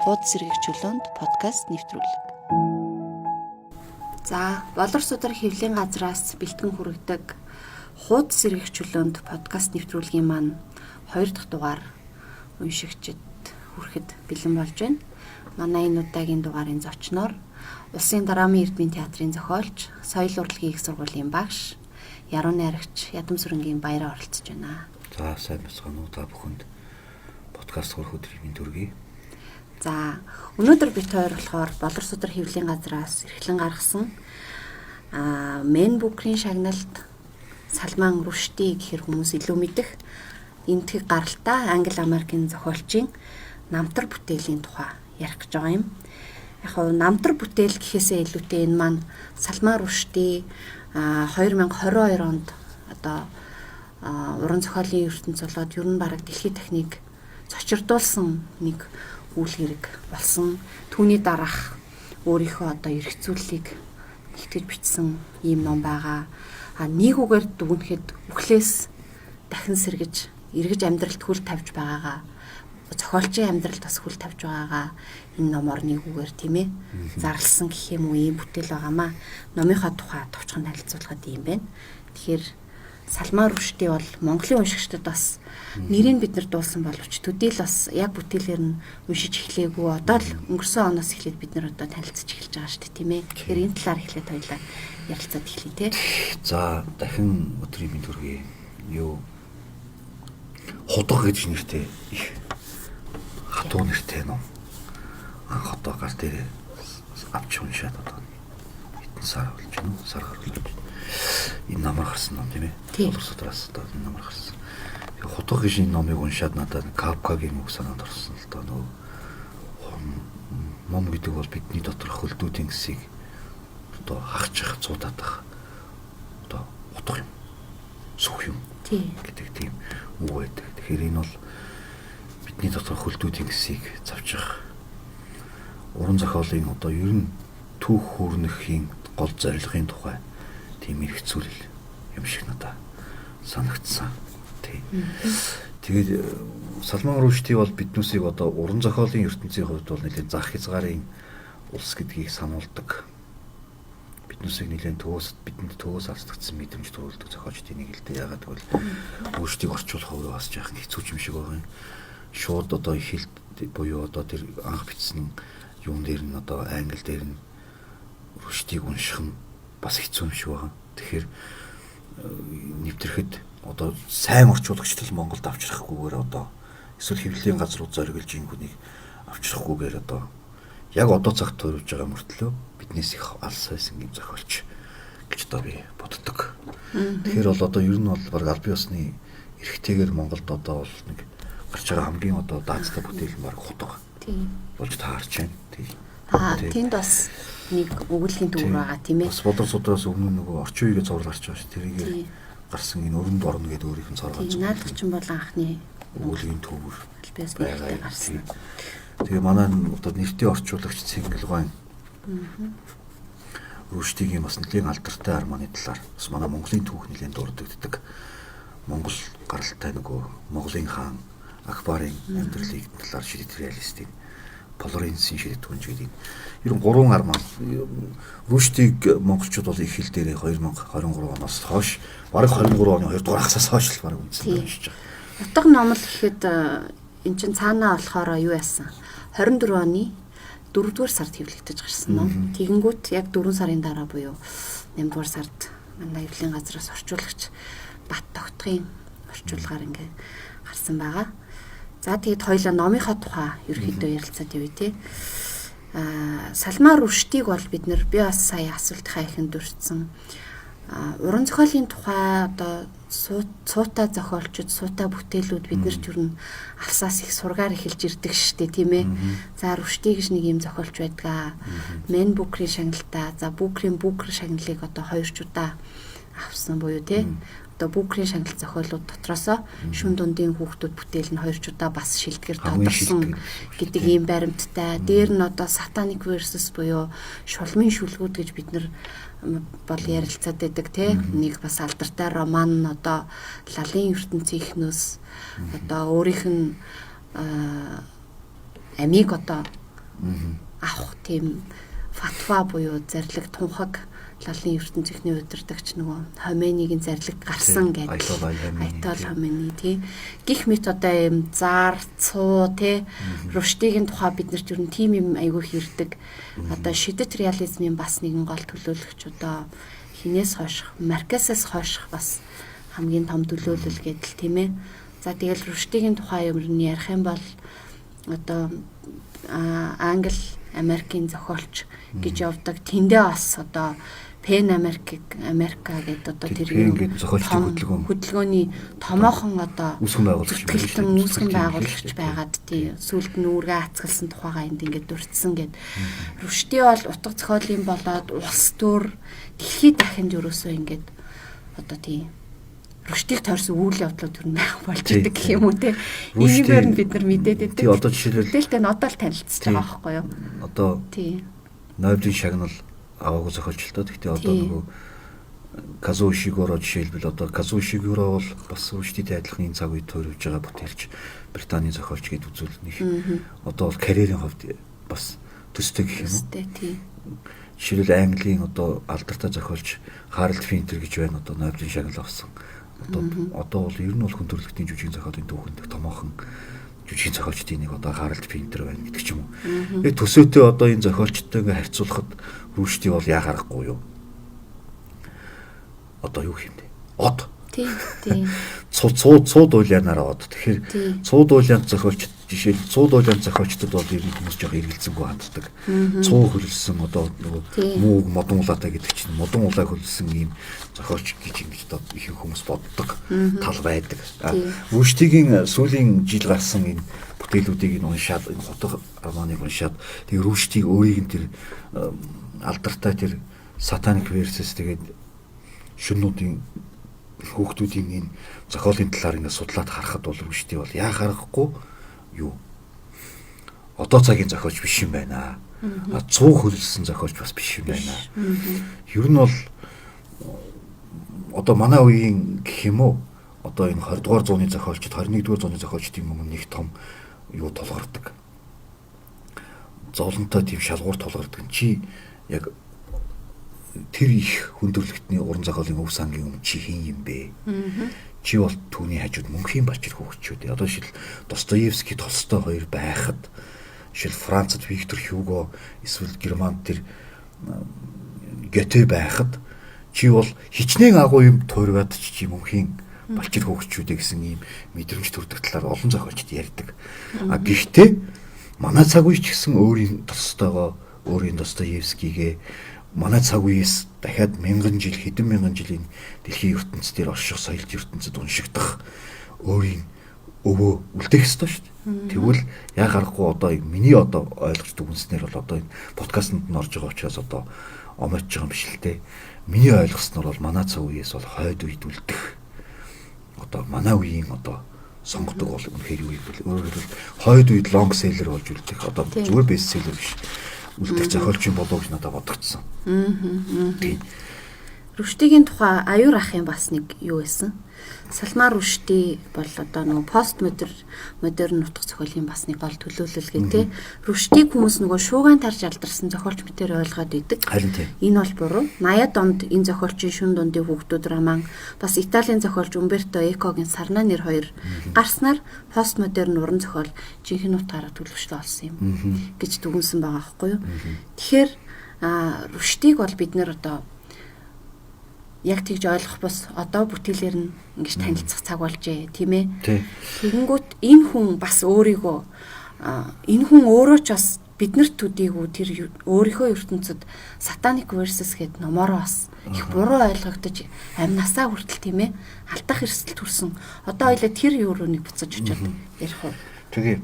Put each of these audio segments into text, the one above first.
Хуудас сэргийгчүүлэнд подкаст нэвтрүүлэг. За, болор судар хэвлэлийн газраас бэлтгэн хүргэдэг Хуудас сэргийгчүүлэнд подкаст нэвтрүүлгийн маань 2 дахь дугаар уншигчид хүрэхэд бэлэн болж байна. Манай энэ удаагийн дугаарын зочноор Улсын драмын эрдмийн театрын зохиолч, соёл урлагийн их сургуулийн багш, яруу найрагч Ядам Сүрэнгийн баяраа оролцож байна. За, сайн бацгаана уу та бүхэнд подкаст хүрэх өдрийн төргий. За, өнөөдөр бид хоёр болохоор болор судар хэвлэлийн газраас эрхлэн гаргасан мен бүкрийн шагналд Салман Рушди гэхэр хүмүүс илүү мэдэх энтэг гаралтай Англи Америкийн зохиолчийн намтар бүтээлийн тухай ярих гэж байгаа юм. Яг нь намтар бүтээл гэхээсээ илүүтэй энэ маань Салман Рушди 2022 онд одоо уран зохиолын ертөнц болоод ер нь бараг дэлхийн техник цочирдуулсан нэг үйл хэрэг болсон. Түүний дараах өөрийнхөө одоо эрхцүүллийг илтгэж бичсэн ийм ном байгаа. Нэг үгээр дүгнэхэд үхлээс дахин сэргэж эргэж амьдралд хүл тавьж байгаагаа, зохиолчийн амьдралд бас хүл тавьж байгаагаа энэ номоор нэг үгээр тийм ээ зарласан гэх юм уу ийм бүтээл байгаамаа. Номынхаа тухай товчхон танилцуулахад ийм байна. Тэгэхээр Салман Рушди бол Монголын уншигчдад бас нэрийг бид нар дуулсан боловч төдийл бас яг бүтээлээр нь уншиж эхлэегүй. Одоо л өнгөрсөн оноос эхлээд бид нар одоо танилцж эхэлж байгаа шүү дээ, тийм ээ. Тэгэхээр энэ талаар эхлээд хоёлаа ярилцаад эхлэе, тий. За, дахин өдрийн мэнд хүргэе. Юу Худаг гэж нэртэй их хатуу нэртэй ном. Анх одоо гар дээр авч уншаад одоо хэдэн сар болж байна уу? Сар гарч байна. Энэ намар гарсан ном тийм ээ. Болор судраас одоо энэ намар гарсан. Худаг гэж энэ номыг уншаад надад Капкагийн үг санаанд орсон л доо. Нөгөө ном гэдэг бол бидний доторх хөлдүүдийн хэсийг одоо хагчих, цуудаад байх. Одоо утга юм. Сүх юм. Гэдэг тийм үг байдаг. Тэгэхээр энэ бол бидний доторх хөлдүүдийн хэсийг завчих. Уран зохиолын одоо ер нь түүх хүрнэхийн гол зорилгын тухай тийм эргцүүлэл юм шиг надад санагдсан. Тэгээд Салман Рушди бол биднүүсийг одоо уран зохиолын ертөнцийн хувьд бол нэлээд зах хязгаарын улс гэдгийг сануулдаг. Биднүүсийг нэлээд бидэнд төвөөс алдагдсан мэдрэмж төрүүлдэг зохиолчдын нэг л дээ. Ягаад гэвэл өөрсдийг орчуулах өөрөө бас жаахан хэцүү юм шиг байгаа юм. Шууд одоо их хэлт буюу одоо тэр анх бичсэн юм дээр нь одоо англи дээр нь Рушдиг унших нь бас хэцүү юм шиг байгаа. Тэгэхээр нэвтрэхэд одоо сайн орчуулагчдал Монголд авчрахгүйгээр одоо эсвэл хэвлэлийн газрууд зориглож инхүнийг авчрахгүйгээр одоо яг одоо цагт төрөвж байгаа мөртлөө биднээс их алс байсан юм зохиолч гэж одоо би боддог. Тэгэхээр бол одоо ер нь бол баг аль биесны эрхтэйгээр Монголд одоо бол нэг гарч байгаа хамгийн одоо даацтай бүтээл нь баг Худаг. Тийм. Болж таарч байна. Тэнд бас нэг өгүүлгийн төвөр байгаа тийм ээ. Бас болор судраас өмнө нөгөө орчин үеийн зураг гарч байгаа шүү. Тэрийг гарсан энэ өрөнд орно гэдэг өөрийнх нь царгаж. Наадах чинь бол анхны өгүүлгийн төвөр албаас нэртэй гарсан. Тэгээ манай одоо нэртэй орчуулагч Цэнгэлгойн Рушдигийн бас нэлийн алдартай арманы талаар бас манай Монголын түүх нэлийн дурддагддаг. Монгол гаралтай нөгөө Монголын хаан Акбарын амьдралыг талаар шийдэх реалистик Полоренцийн шийдэх түнж гэдэг. Ер нь 3 арман Рушдиг монголчууд бол их хэл дээр 2023 оноос хойш бараг 23 оны 2 дугаар хагасаас хойш л бараг үнсэн уншиж байгаа. Утга ном л гэхэд эн чин цаанаа болохоор юу яасан? 24 оны 4 дугаар сард хэвлэгдэж гарсан ном. Тэгэнгүүт яг 4 сарын дараа буюу 8 дугаар сард манай хэвлэлийн газраас орчуулагч Бат Тогтхын орчуулгаар ингээд гарсан байгаа. За тэгээд хоёлаа номынхаа тухай ерөөхдөө ярилцаад явъя те. Салман Рушдиг бол бид нар би бас сая асуултынхаа ихэнд дурдсан. Уран зохиолын тухай одоо цуута зохиолчд, цуута бүтээлүүд биднэрт ер нь алсаас их сургаар эхэлж ирдэг штэ тийм ээ. За Рушди гэж нэг юм зохиолч байдгаа. Мен бүкрийн шагналтай. За бүкрийн шагналыг одоо 2 удаа авсан буюу те. Одоо бүкрийн шагнал зохиолууд дотроосоо шүн дундын хүүхдүүд бүтээл нь 2 удаа бас шилдгэр тодорсон гэдэг ийм баримттай. Дээр нь одоо Satanic Verses буюу шулмын шүлгүүд гэж бид нар бол ярилцаад байдаг те. Нэг бас алдартай роман нь одоо Лалын ертөнцийн эхнөөс одоо өөрийнх нь амийг одоо авах тийм фатва буюу зарлиг тунхаг лалын ертөнцийнхний удирдагч нөгөө Хоменигийн зарлиг гарсан гэдэг. Айтол Хомени тий. Гэх мэт одоо юм зар, цуу тий Руштигийн тухай бид нарт ер нь тийм юм айгүй хэрдэг. Одоо шидэт реализмын бас нэгэн гол төлөөлөгч одоо хинээс хойш, Маркесээс хойш бас хамгийн том төлөөлөл гэдэл тийм ээ. За тэгэл Руштигийн тухай юм ярих юм бол одоо Англи Америкийн зохиолч гэж явдаг. Тэндээ бас одоо Пен Амерка гэдэг одоо тэр юм хөдөлгөөний томоохон одоо үүсгэн байгуулагч байгаад тий сүлд нь үүргээ хацгалсан тухайгаа энд ингээд дурдсан гэд. Рүшти бол утга зохиолын болоод улс төр дэлхийд дахинд ерөөсөө ингээд одоо тий Рүштиг тойрсон үйл явдлууд төр байх болж идэг гэх юм уу те. Иймээр нь бид нар мэдээд байдаг. Тий одоо жишээлбэл Дэлтэй одоо л танилцж байгаа байхгүй юу? Одоо тий Нойрдын шагнал аваагүй зохиолч л доо. Гэхдээ одоо нөгөө Казуо Ишигуро жишээлбэл одоо Казуо Ишигуро бол бас Рүштитэй адилхан цаг үед төрөвж байгаа бүтээлч Британий зохиолч гэд үзүүлнэх. Одоо бол карьерийн хувьд бас төстэй гэх юм уу? Тий. Жишээлбэл Английн одоо алдартай зохиолч Харалд Финтер гэж байна. Одоо Нойрдын шагнал авсан. Одоо бол ер нь бол хүн төрөлхтний жүжигний зохиолын түүхэнд томоохон жүжигний зохиолчдын нэг одоо Харалд Финтер байна гэдэг ч юм уу. Яг төсөөтэй одоо энэ зохиолчтой ингээ харьцуулахад Рүшти бол яа харахгүй юу? Одоо юу юм бэ? Од. Тий. Цууд уулианаараа од. Тэгэхээр цууд уулиан зохиолч жишээл цууд уулиан зохиолчдод бол ер нь хүмүүс жоох эргэлзэнгүй ханддаг. Цуу хөлсөн одоо нөгөө мууг модон улаатай гэдэг чинь модон улаа хөлсөн ийм зохиолч гэж ингэж одоо их хүмүүс боддог тал байдаг. Рүштигийн сүүлийн жил гарсан энэ бүтээлүүдийг нь уншаад одоо романыг уншаад тэгээ Рүштиг өөрийг нь тэр алдартай тэр Satanic Verses тэгээд шүннүүдийн хүүхдүүдийн энэ зохиолын талаар ингэ судлаад харахад бол Рүшти бол яа харахгүй юу одоо цагийн зохиолч биш юм байна. Цуу хөлсөн зохиолч бас биш юм байна. Ер нь бол одоо манай үеийн гэх юм уу одоо энэ 20 дугаар зууны зохиолчд 21 дугаар зууны зохиолчдын өмнө нэг том юу тулгардаг. Зовлонтой тийм шалгуур тулгардаг. Чи яг тэр их хүндрэлтний уран зохиолын өв сангийн өмнө чи хин юм бэ? Чи бол түүний хажууд мөнхийн бачир хөгчүүд. Одоо шил Достоевский, Толстой хоёр байхад шил Францад Виктор Хьюго эсвэл Германд тэр Гёте байхад чи бол хичнээн агуу юм туургаад чи мөнхийн бачир хөгчүүдээ гэсэн ийм мэдрэмж төрдөг талаар олон зохиолчд ярьдаг. Гэхдээ манай цаг үеч гэсэн өөрийн Толстойгоо, өөрийн Достоевскийгээ манай цаг үеэс дахиад хэдэн мянган жилийн дэлхийн ертөнцийн орших соёлт ертөнцид уншигдах өөрийн өвөө үлдээх ёстой шүү дээ. Тэгвэл яа гарахгүй одоо миний одоо ойлгож дүгнснээр бол одоо энэ подкастт нь орж байгаа учраас одоо омоож байгаа юм биш л дээ. Миний ойлгосноор бол манай цаг үеэс бол хойд үед үлдэх одоо манай үеийн одоо сонгодог бол үнэхээр юу юм бэ? Өөрөөр хэлбэл хойд үед лонг селлер болж үлдэх одоо зүгээр бест селлер биш. Үлдэх зохиолч юм болов гэж надад бодогдсон. Рүштигийн тухай аюур ахын бас нэг юу байсан? Салман Рүшти бол одоо нөгөө постмодерн нутаг зохиолын бас нэг гол төлөөлөл гэдэг. Рүштиг хүмүүс нөгөө шуугаан тарж алдарсан зохиолч мэтээр ойлгоод идэг. Энэ бол буруу. 80-ад онд энэ зохиолчийн шүн дундын хүүхдүүд роман бас Италийн зохиолч Умберто Экогийн Сарна нэр хоёр гарснаар постмодерн уран зохиол жинхэнэ утгаараа төлөвшлөө олсон юм гэж дүгнсэн байгаа байхгүй юу? Тэгэхээр Рүштиг бол бид нэр одоо яг тэгж ойлгох бас одоо бүтээлээр нь ингэж танилцах цаг болжээ тийм ээ. Тэгэнгүүт энэ хүн бас өөрийгөө энэ хүн өөрөө ч бас биднэрт төдийгүй тэр өөрийнхөө ертөнцид Satanic Verses гэд номороо бас их буруу ойлгогдож амнасаа хүртэл тийм ээ алдах эрсдэл төрсөн. Одоо ойлоо тэр юу руу нэг буцаж очиод ярих уу. Тэгээ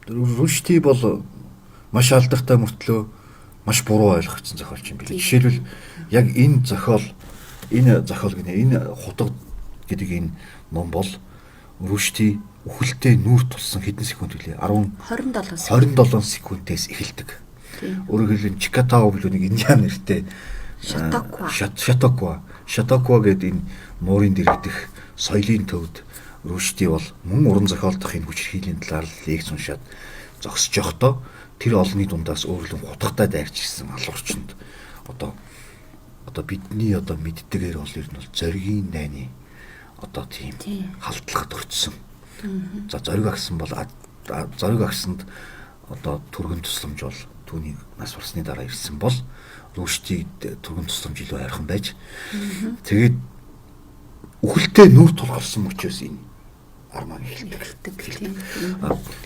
Рүшти бол маш алдартай мөртлөө маш буруу ойлгогдсон зохиолч юм билээ. Жишээлбэл яг энэ зохиол гэнэ энэ хутга гэдэг энэ ном бол Рүшти үхэлтэй нүүр тулсан хэдэн секунд билээ 27 секундээс эхэлдэг. Өөрөөр хэлбэл Чикатао билүү нэг индиан нэртэй Шатаква гэдэг энэ муурын дэрэгдэх соёлын төвд Рүшти бол мөн уран зохиол дахь энэ хүчирхийллийн талаар лекц уншаад зогсож явахдаа тэр олонний дундаас өөрлөн хутгатай дайрч ирсэн алуурчинд одоо бидний одоо мэддэгэр бол ер нь бол зоригийн найны одоо тийм халдлагад өртсөн. За зориг агсан бол зориг агсанд одоо түргэн тусламж бол түүний нас барсны дараа ирсэн бол рүүштийг түргэн тусламж илүү хайрхан байж тэгээд үхэлтэй нүр тулгарсан учраас энэ армаг эхэлдэг.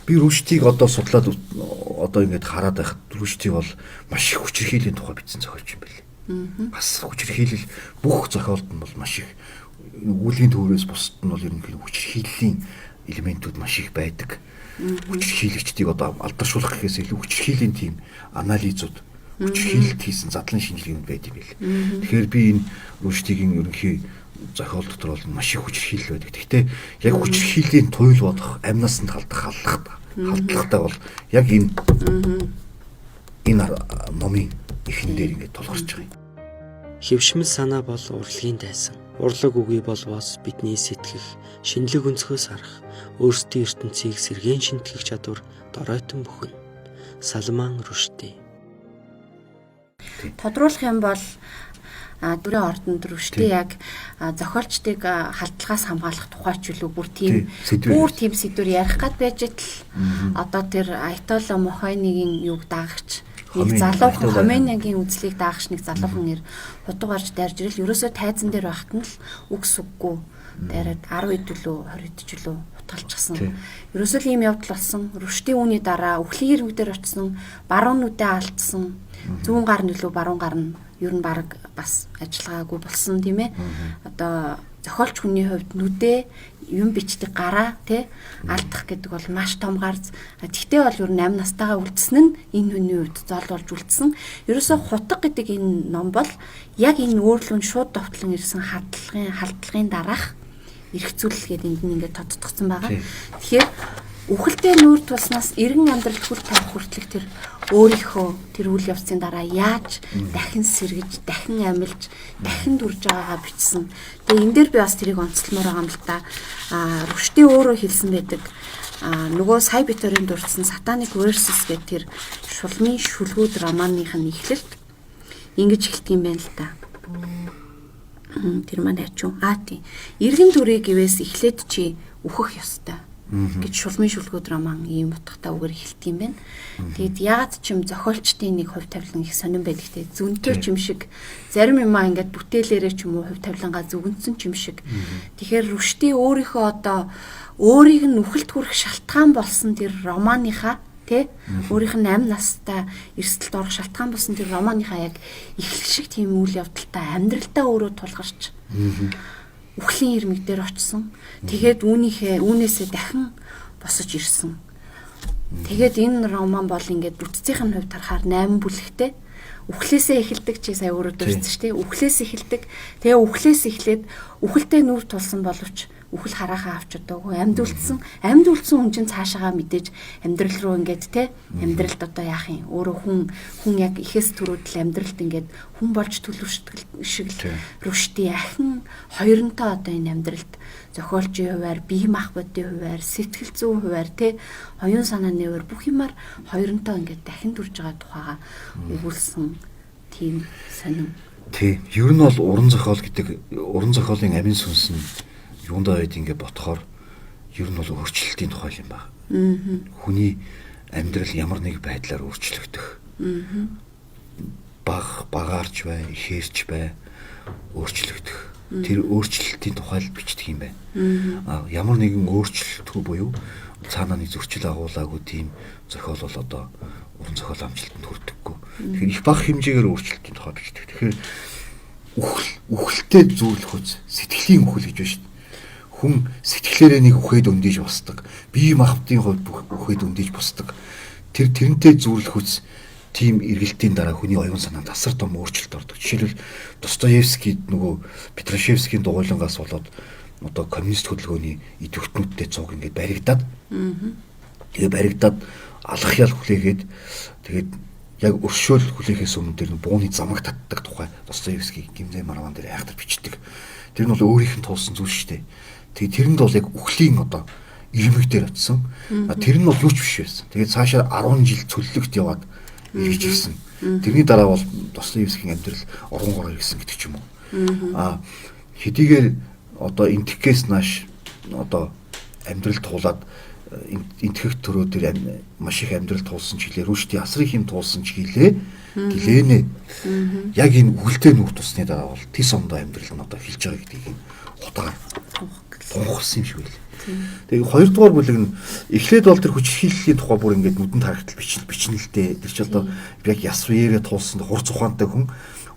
Би рүүштийг одоо судлаад одоо ингэж хараад байхад рүүштийг бол маш их хүчирхийллийн тухай бичсэн зохиолч юм байна. Бас хүчирхийлэл бүх зохиолд нь бол маш их үлгийн төвөөс бусад нь бол ерөнхийдөө хүчирхийллийн элементүүд маш их байдаг. Хүчирхийлэгчдийг одоо алдаршуулах гэхээс илүү хүчирхийллийн тийм анализууд хүчирхийлэлт хийсэн задлан шинжилгээ байд юм бэл. Тэгэхээр би энэ рүүштигийн ерөнхий зохиол дотор бол маш их хүчирхийлэл байдаг. Гэхдээ яг хүчирхийллийн туйл бодох амнаас нь халдлагатай бол яг энэ номын ихэн дээр ингэ тулгарч байгаа юм. Хэвшмэл санаа бол урлагийн дайсан. Урлаг үгүй болвоос бидний сэтгэх, шинэлэг өнцгөөс харах, өөрсдийн ертөнцийг сэргээн шинтгэх чадвар доройтон бүхэн. Салман Рүшди. Тодруулах юм бол дүрийн ордонд Рүшди яг зохиолчдыг халдлагаас хамгаалах тухайч үлээ бүр тийм сэдвэр ярих гад байж тал одоо тэр Аятолла Мохойнигийн юг даагч нэг залуухан Хоменегийн үзлийг даагч нэг залуухан нэр хутга барж дайрж ирэл ерөөсөө тайзан дээр байхад нь л үгс үггүй дайраад 10 хэд үлээ 20 хэд үлээ хутгалчихсан. Ерөөсөө л ийм явдал болсон. Рүшди үүний дараа үхлийн ирмэг дээр очсон, баруунуудаа алдсан. Зүүн гар нь үлээ баруун гар нь ер нь баг бас ажиллагаагүй болсон тийм ээ. Одоо зохиолч хүний хувьд нүдээ юм бичдэг гараа тий алдах гэдэг бол маш том гарц. Тэгтээ бол ер нь 8 настайгаа үлдсэн нь энэ хүний хувьд зол болж үлдсэн. Ерөөсөө хутга гэдэг энэ ном бол яг энэ өөрлөн шууд довтлон ирсэн халдлагын дараах эрх зүйлэл гэдэг энд нь ингээд тодтогдсон байгаа. Тэгэхээр үхэлтэй нүүр туснаас эргэн амьдралд хүл тавих хүртэлх тэр өөрийнхөө тэр үйл явцын дараа яаж дахин сэргэж, дахин амилж, дахин дүрж байгаагаа бичсэн. Тэгээ энэ дээр би бас тэрийг онцлмоор байгаа юм л да. Рүшди өөрөө хэлсэн байдаг. Нөгөө сая битэрийн дурдсан Satanic Verses гэдэг тэр шулмын шүлгүүд романых нь эхлэлт ингэж эхэлдэг юм байна л да. Тэр маань ачуу. Тийм. Эргэн дүрээ гэвээс эхлээд чи үхэх ёстой гэж шулмын шүлгүүд роман ийм утгатай үгээр эхэлдэг юм байна. Тэгэд яад ч юм зохиолчдын нэг хувь тавилан их сонирн байдаг те зүнтэй ч юм шиг зарим юмаа ингээд бүтээлээрээ ч юм уу хувь тавилангаа зүгэнсэн ч юм шиг. Тэгэхээр Рүшди өөрийнхөө одоо өөрийг нь үхэлт хүрэх шалтгаан болсон тэр романыхаа те өөрийнх нь 8 настай эрсдэлд орох шалтгаан болсон тэр романыхаа яг эхлэх шиг тийм үйл явдалтай амьдралтаа өөрөө тулгарч үхлийн ирмэг дээр очсон. Тэгээд үүнээсээ дахин босож ирсэн. Тэгээд энэ роман бол ингээд бүтцийн хувьд харахаар 8 бүлэгтэй. Үхлээсээ эхэлдэг чи сая өөрөө дурдсан шүү дээ. Үхлээс эхэлдэг. Тэгээ үхлээс эхлээд үхэлтэй нүүр тулсан боловч үхэл хараахаа авч удаагүй амьд үлдсэн хүн чинь цаашаагаа мэдээж амьдрал руу ингээд те амьдралд одоо яах юм өөрөө хүн яг ихээс төрөөдөл амьдралд ингээд хүн болж төлөвшдөг шиг Рүшди ахин хоёрынтой одоо энэ амьдралд зохиолчийн хуваар бие махбодын хуваар сэтгэл зүйн хуваар те оюун санааны хуваар бүх юмар хоёрынтой ингээд дахин дүрж байгаа тухайга өгүүлсэн тийм сонин. Тий. Ер нь бол уран зохиол гэдэг уран зохиолын амин сүнс нь юундаа байд ингэ ботхоор ер нь бол өөрчлөлтийн тухай юм байна. Хүний амьдрал ямар нэг байдлаар өөрчлөгдөх. Багаарч бай, ихээрч бай, өөрчлөгдөх. Тэр өөрчлөлтийн тухай л бичдэг юм байна. Ямар нэгэн өөрчлөлтгүй буюу цаанаа нэг зөрчил агуулаагүй тийм зохиол бол одоо уран зохиол амжилтанд хүрдэггүй. Тэгэхээр их бага хэмжээгээр өөрчлөлтийн тухай бичдэг. Тэгэхээр үхэлтэй зүйлэх үз, сэтгэлийн үхэл гэж байна шүү дээ. Хүн сэтгэлээрээ нэг үхээд өндийж босдог. Бие махбодын хувьд үхээд өндийж босдог. Тэрнтэй зүүрлэх үз тийм эргэлтийн дараа хүний оюун санаанд асар том өөрчлөлт ордог. Жишээлбэл Достоевскийд нөгөө Петрашевскийн дугуйлангаас болоод одоо коммунист хөдөлгөөний идэвхтнүүдтэй цуг ингээд баригдаад. Тэгээ баригдаад алах ял хүлээгээд тэгээд яг өршөөл хүлээхээс өмнө тэр бууны замаг татдаг тухай Достоевский гимназь маргаан дээр айхтар бичдэг. Тэр нь бол өөрийнх нь туулсан зүйл шүү дээ. Тэгээ тэрэнд бол яг үхлийн одоо ирмэг дээр очсон. Тэр нь бол юу ч биш байсан. Тэгээд цаашаа 10 жил цөллөгт яваад ирж ирсэн. Тэрний дараа бол Достоевскийн амьдрал оронгоор ирсэн гэдэг ч юм уу. Хэдийгээр одоо энтгэхээс нааш одоо амьдрал туулаад энтгэх төрөө дээр маш их амьдрал туулсан ч гэлээ, Рүшди асрын хэм туулсан ч гэлээнэ. Яг энэ үгэлтэй нүх тусны дараа бол тис ондоо амьдрал нь одоо хэлж байгаа гэдгийг утгаар тунхсан юм шиг байл. Тэгээ хоёрдугаар бүлэг нь эхлээд бол тэр хүчирхийллийн тухай бүр ингээд нүдэнд харагдтал бичнэлтэй. Тэр чи одоо яг яс үеэрээ туулсан хурц ухаантай хүн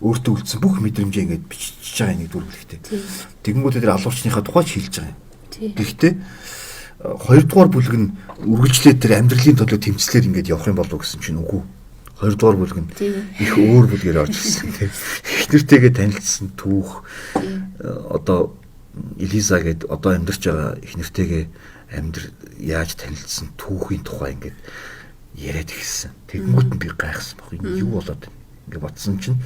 өөртөө үлдсэн бүх мэдрэмжээ ингээд бичиж байгаа нэг дүр бүлэгтэй. Тэгэнгүүт тэр алуурчныхаа тухай хэлж байгаа юм. Гэхдээ хоёрдугаар бүлэг нь үргэлжлээд тэр амьдралын төлөө тэмцлэр ингээд явах юм болов гэсэн чинь үгүй. Хоёрдугаар бүлэг нь их өөр бүлгээр орж ирсэн тийм. Эхнэртэйгээ танилцсан түүх одоо Элиза гээд одоо амьдарч байгаа эхнэртэйгээ яаж танилцсан түүхийн тухай ингээд яриад ирсэн. Тэгэнгүүт нь би гайхсан баг. Энэ юу болоод байна? Ингээд бодсон чинь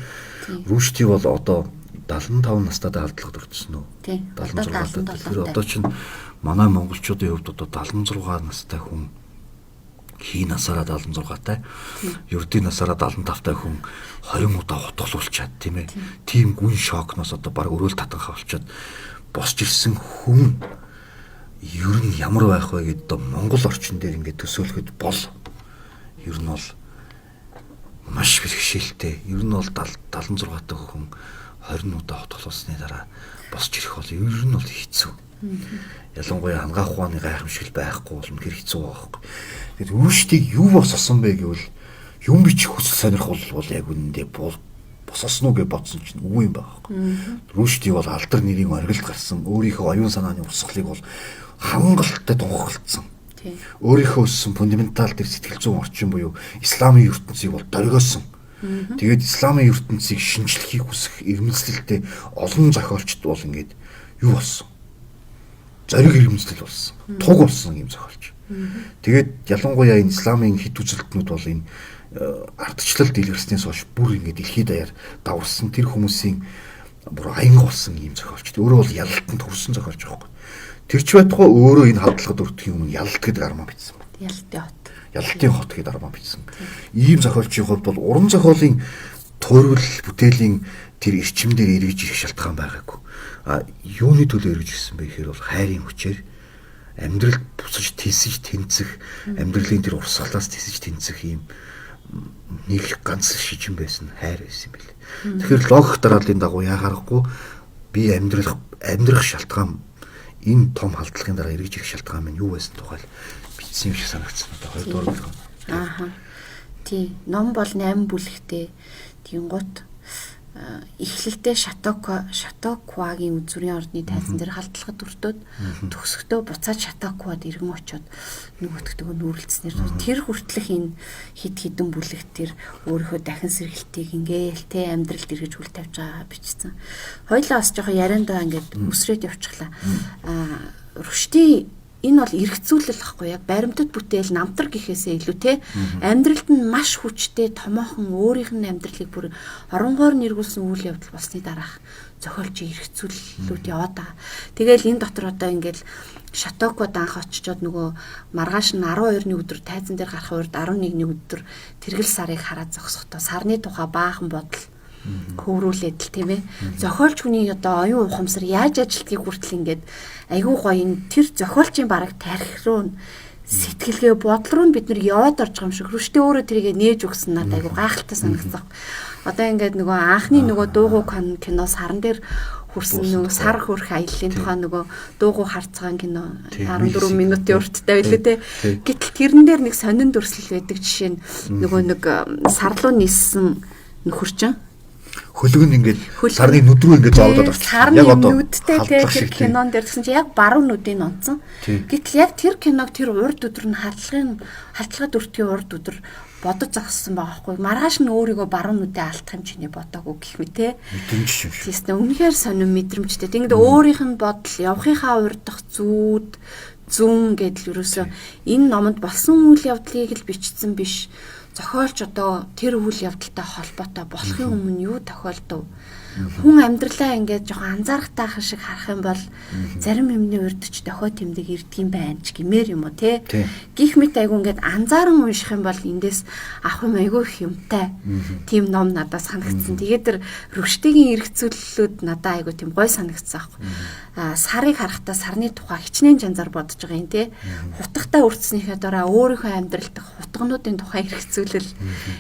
Рүшди бол одоо 75 настайд алдлага төрчихсөн үү? 76 таа. Тэр одоо чинь манай монголчуудын хувьд одоо 76 настай хүн хий насаараа 76-тай, ердийн насаараа 75-тай хүн 20 удаа хутгалуулчаад тийм ээ. Тийм гүн шокноос одоо баг өрөөл татанхаа болчиход босч ирсэн хүн ер нь ямар байх вэ гэдээ одоо монгол орчин дээр ингээд төсөөлөхөд бол ер нь бол маш бэрхшээлтэй. Ер нь бол 76-тай хүн 20 удаа хутгалуулсны дараа босч ирэх бол ер нь бол хэцүү. Ялангуяа ангаах ухааны гайхамшигт байхгүй бол үнэхээр хэцүү байхгүй. Тэгээд Рүштиг юу боссон бэ гэвэл юм бичих хүсэл сонирхол бол яг үнэндээ боссон уу гэж бодсон чинь үгүй юм байхгүй. Рүшди бол алдар нэрийн оргилд гарсан, өөрийнхөө оюун санааны урсгалыг бол хангалттай тунхаглалцсан. Өөрийнхөө өссөн фундаментал тэр сэтгэл зүйн орчин буюу исламын ертөнцийг бол дөргиосон. Тэгээд исламын ертөнцийг шинжлэхийг хүсэх ирмэлзлэлтэй олон зохиолчд бол ингээд юу болсон? Зориг ирмэлзлэл болсон. Туг болсон юм зохиолч. Тэгээд ялангуяа энэ исламын хэд үзэлтнүүд бол энэ ардчлал дэлгэрснээс хойш бүр ингээд дэлхийд даяар даварсан тэр хүмүүсийн бүр аянга болсон юм зохиолч. Өөрөө бол ялалтанд хүрсэн зохиолч байхгүй. Тэр ч байтугай өөрөө энэ хадгалахад өртөхийн өмнө ялалт гэдэг армаа бичсэн байна. Ялалтын хот гэдэг армаа бичсэн. Ийм зохиолчийн хувьд бол уран зохиолын туурвал бүтээлийн тэр эрчимдэр эргэж ирэх шалтгаан байгаагүй. Юуны төлөө эргэж ирсэн бэ гэхээр бол хайрын хүчээр амьдралд бусаж тисэж тэнцэх, амьдралын тэр урсгалаас тисэж тэнцэх юм нэг ганц шижин байсан хайр байсан юм бэл. Тэгэхээр логик дарааллын дагуу яхаарахгүй би амьдрах шалтгаан энэ том халдлагын дараа эргэж ирэх шалтгаан минь юу байсан тухай бичсэн юм шиг санагдсан одоо хоёрдугаар бүлэг. Тий, ном бол 8 бүлэгтэй. Тэнгуут эхлэлдээ Шатокуагийн үзүрийн ордны тайзан дээр халдлагад өртөөд төгсөхдөө буцаад Шатокуад иргэн очоод нөгөөдгөө нүүрлцснээр тэр хүртлэх энэ хид хідэн бүлэгт тэр өөрийнхөө дахин сэргэлтийг ингээл те амьдралд эргэж үл тавьж байгаа бичсэн. Хоёлаа бас жоохон яриандаа ингээд өсрээд явчихлаа. Рүшди энэ бол эргцүүлэл байхгүй яг баримтат бүтээл намтар гэхээсээ илүү те амьдралд нь маш хүчтэй томоохон өөрийнх нь амьдралыг бүр оронгоор нэргүүлсэн үйл явдал болсны дараах зохиолчийн эргцүүлэлүүд яваад байгаа. Тэгээл энэ дотор одоо ингээл Шатокуад анх очичоод нөгөө маргааш нь 12-ны өдөр тайзан дээр гарах үед 11-ний өдөр тэргэл сарыг хараад зогсохдоо сарны тухай баахан бодол хөврүүлээд л тийм ээ. Зохиолч хүний одоо оюун ухамсар яаж ажилтгийг хүртэл ингээд айгүй гоё энэ тэр зохиолчийн бараг тарих руу сэтгэлгээ бодол руу бид нар яваад орж байгаа юм шиг. Рүштэй өөрөө тэрийг нээж өгсөн надад айгүй гайхалтай санагдсан. Одоо ингээд нөгөө анхны нөгөө дуугуу кино сарн дээр хүрсэн нөгөө сар хөрх аяллаа тухай нөгөө дуугуу харцгаан кино 14 минутын урттай байлээ те. Гэтэл тэрэн дээр нэг сонин дүрслэл байдаг жишээ нь нөгөө нэг сарлуу нииссэн нөхөрчин хөлөг нь ингээд сарны нүд рүү ингээд зоогдоод орчихсон. Яг одоо нүдтэй тэр кинон дээр гэсэн чи яг баруун нүдийг онцсон. Гэтэл яг тэр киног тэр урд өдөр нь халдлагад өртгийн урд өдөр бодож зогссон байгаа хгүй. Маргааш нь өөрийгөө баруун нүдээ алдах юм чиний бодоогүй гэх мэт те. Мэдрэмж юм шиг. Тэснэ үнэхээр сонирм мэдрэмжтэй. Тэгэнгүүт өөрийнх нь бодол явахынхаа урдах зүүн гэдэл ерөөсөө энэ номонд болсон үйл явдлыг л бичсэн биш. зохиолч одоо тэр үйл явдалтай холбоотой болохын өмнө юу тохиолдов? Хүн амьдралаа ингээд жоохон анзаарахтайхан шиг харах юм бол зарим юмны урдч дохио тэмдэг ирдэг юм байна ч гэмээр юм уу те. Гих мэт айгу ингээд анзааран унших юм бол эндээс авах юм айгу их юмтай. Тим ном надад санагдсан. Тэгээд тэр Рүштигийн эргцүүлэлүүд надад айгу тийм гой санагдсан аахгүй. Сарыг харахтаа сарны тухай хичнээн жанзаар бодож байгаа юм те. Хутагтаа үрдснийхээ дараа өөрийнхөө амьдрал дэх хутгнуудын тухай эргцүүлэл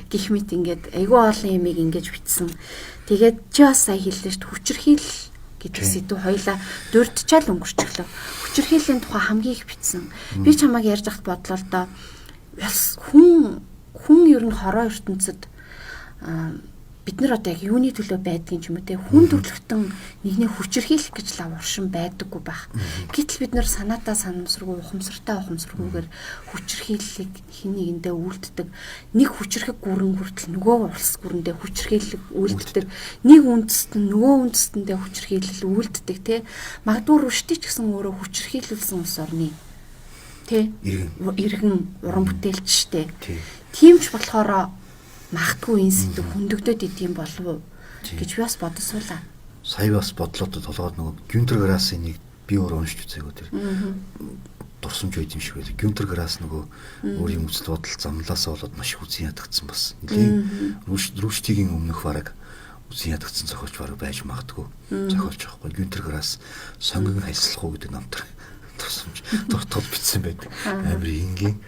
гих мэт ингээд айгу олон юмыг ингэж бичсэн. Тэгээд чи бас сая хэллээ шүү дээ хүчирхийл гэдэг сэдв хоёлаа дурдчаал өнгөрчихлөө. Хүчирхийллийн тухай хамгийн их бичсэн. Би чамайг ярьж хат бодлоо л доо. Бас хүн ер нь хороо ертөнцид бид нар одоо яг юуны төлөө байдгийг ч юм уу те хүн төрлөختөн нэгний хүчирхийлэх гэж лав уршин байдаггүй байх. Гэтэл бид нар санаатаа санамсаргүй ухамсаргүйгээр хүчирхийллийг хин нэгэндээ үйлддэг. Нэг хүчирхэг гүрэн хүртэл нөгөө улс гүрэндээ хүчирхийлэл үйлддэг. Нэг үндэст нь нөгөө үндэстэндээ хүчирхийлэл үйлддэг те. Магадгүй Рүшти ч гэсэн өөрөө хүчирхийлүүлсэн улс орны те иргэн уран бүтээлч штэ. Тимч болохоор магтгүй энэ сэдв хөндөгдөд идэм болов уу гэж би бас бодсуулаа. Сая бас бодлоод толгойд нөгөө Гюнтер Грассийн нэг би өөр уншиж үзээгөө тэр дурсамж байд юм шиг байлаа. Гюнтер Грасс нөгөө өөрийн үзэл бодол замлаасаа болоод маш их үзэн ядагдсан бас. Нэлийн Рүштигийн өмнөх бараг үзэн ядагдсан зохиолч бараг байж магадгүй. Зохиолч аахгүй. Гюнтер Грасс сонгон хайслах уу гэдэг намтар дурсамж дуртал бичсэн байдаг. Амар энгийн.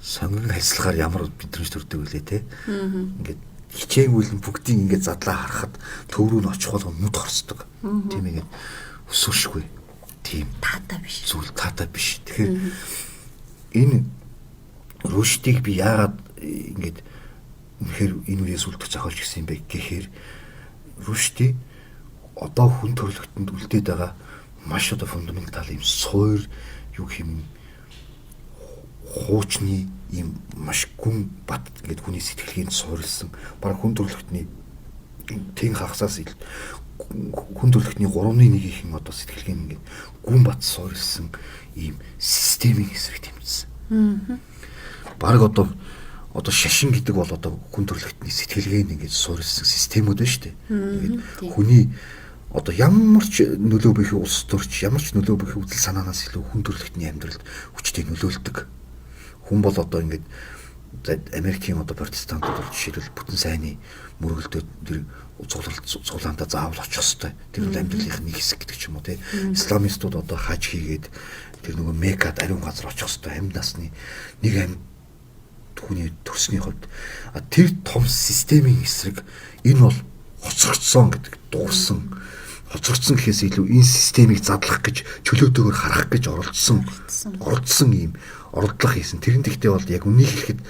Сонгон хайслахаар ямар бидрэмж төрдөг вүлээ те. Ингээд хичээгүүл бүгдийг ингээд задлаа харахад төв рүү н очих болгоо нүд хорсдог. Тийм ингээд өсөшгүй. Тийм таатай биш. Зүйл таатай биш. Тэгэхээр энэ Рүштиг би яагаад ингээд үнэхээр энэ үеэс үлдэх зохиолч гэсэн юм бэ гэхээр Рүшти одоо хүн төрөлхтөнд үлдээд байгаа маш одоо фундаментал юм суур юу хэм хуучны ийм маш гүн бат ингээд хүний сэтгэлгээнд суурилсан баг хүн төрөлхтний тэн хагасаас хүн төрөлхтний 3/1 их одоо сэтгэлгээ ингээд гүн бат суурилсан ийм системийн эсрэг тэмцсэн. Баг одоо шашин гэдэг бол одоо хүн төрөлхтний сэтгэлгээнд ингээд суурилсан системүүд байна шүү дээ. Тэгээд хүний одоо ямар ч нөлөө бүхий улс төрч ямар ч нөлөө бүхий үдэл санаанаас илүү хүн төрөлхтний амьдралд хүчтэй нөлөөлдөг. Хүн бол одоо ингээд Америкийн одоо протестантууд бол жишээлбэл бүтэн сайнны мөргөлдөө тэр цуглаандаа заавал очих хэвээр. Тэр нь амьдралын нэг хэсэг гэдэг ч юм уу те. Исламистууд одоо хаж хийгээд тэр нөгөө Меккад ариун газар очих хэвээр амьд насны нэг амьд хүний төрсний хувьд тэр том системийн эсрэг энэ бол хоцрогдсон гэдэг дуурсан. Хоцрогдсон гэхээс илүү энэ системийг задлах гэж чөлөөтэйгээр харах гэж оролдсон ийм оролдлого хийсэн. Тэрэн тэгтээ бол яг үнийг хэлэхэд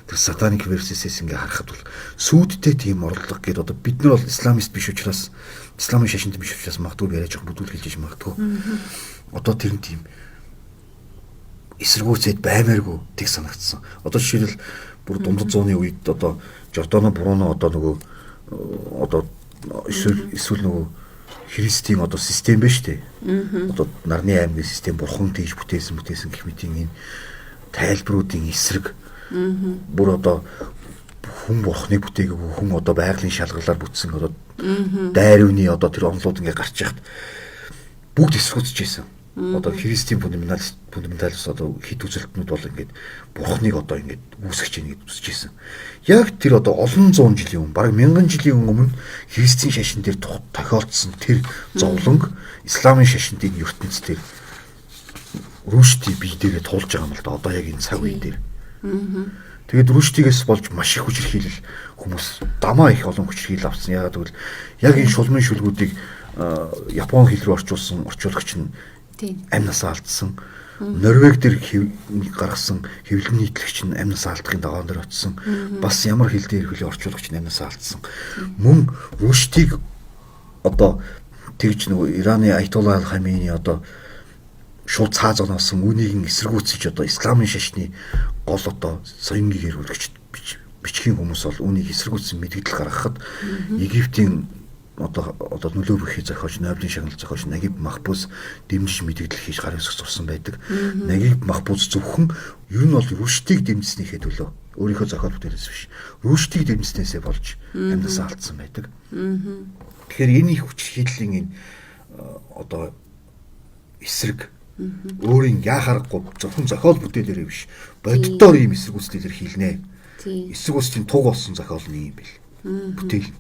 тэр сатаник версисээс ингээ харахад бол сүйдтэй тийм оролдлого гэдэг одоо бид нар бол исламист биш учраас исламын шашинт биш учраас магадгүй яриаж байгаа бүдүүл хэлж магадгүй. Одоо тэр нь тийм эсэргүүцээд баймааргүй тэг санагдсан. Одоо жишээлбэл бүр дундад зууны үед одоо Жордано Бруно одоо нөгөө одоо эсвэл нөгөө христийн одоо систем байна шүү дээ. Одоо нарны аймгийн систем бурхан тэгж бүтээсэн гэх мэт энэ тайлбаруудын эсрэг бүр одоо хүн бурхныг бүтээгээгүй хүн одоо байгалийн шалгалаар бүтсэн одоо дайрууны одоо тэр онлууд ингээ гарч яхад бүгд эсрүүцэж байсан. Одоо христийн фундаменталист одоо хит үзэлтнүүд бол ингээд бурхныг одоо ингээд үүсгэж ийн гэж үзэж байсан. Яг тэр одоо олон зуун жилийн өмнө, бараг 1000 жилийн өмнө христийн шашин дээр тохиолдсон тэр зовлонг исламын шашинтын ертөнц дээр Рүшти бие дээрээ туулж байгаа юм л да. Одоо яг энэ цаг үе дээр. Тэгээд Рүштигээс болж маш их хүчирхийлэл хүмүүс дамаа их олон хүчирхийлэл авсан. Яагаад гэвэл яг энэ шулмын шүлгүүдийг Япон хэл рүү орчуулагч нь амь насаа алдсан. Норвег дээр гаргасан хэвлэн нийтлэгч нь амь насаа алдахын дагаван дээр очсон. Бас ямар хэл дээр хөлөө орчуулагч нь амь насаа алдсан. Мөн Рүштиг одоо тэгж нөгөө Ираны Аятолла Хамейни одоо шууд цааз оносон үнийг эсэргүүцэж одоо исламын шашны гол одоо соёнгийн хэрэглэгч бичгийн хүмүүс бол үнийг эсэргүүцсэн мэдгдэл гаргахад Египтийн одоо нөлөө бүхий зохиолч Нобелийн шагнал зохиолч Нагиб Махбуз дэмжиж мэдгдэл хийж гаргаж сурсан байдаг. Нагиб Махбуз зөвхөн ер нь бол Рүштиг дэмжснийхээ төлөө Өөрийнхөө зохиол бүтээлээс биш. Рүштийг дэмжснээсээ болж амьдсаа алдсан байдаг. Тэгэхээр энэ их хүч шийдлийн энэ одоо эсрэг өөрийн яхаарахгүй зөвхөн зохиол бүтээлээрээ биш. Боддоор ийм эсрэг үслэлээр хийлнэ. Эсрэг үслийн туг болсон зохиол нь юм бэл. Бүтээл.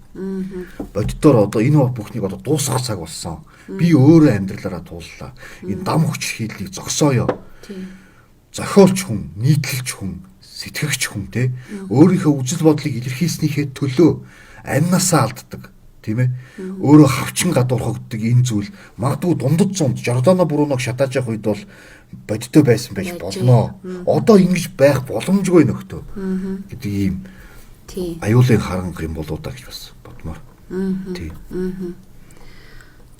Боддоор одоо энэ бүхнийг одоо дуусгах цаг болсон. Би өөрөө амьдралаараа тууллаа. Энэ дам хүч шийдлийг зогсооё. Зохиолч хүн, нийтлэлч хүн, сэтгэгч хүн те өөрийнхөө үзэл бодлыг илэрхийлснийхээ төлөө амнасаа алддаг. Тийм ээ. Өөрөө хавчин гадуурхагддаг энэ зүйл магадгүй дундад зунд Жордано Бруног шатааж явах үед бол бодиттой байсан байж болно. Одоо ингэж байх боломжгүй нөхтөө гэдэг ийм аюулын харанх юм болоо да гэж бас бодмоор.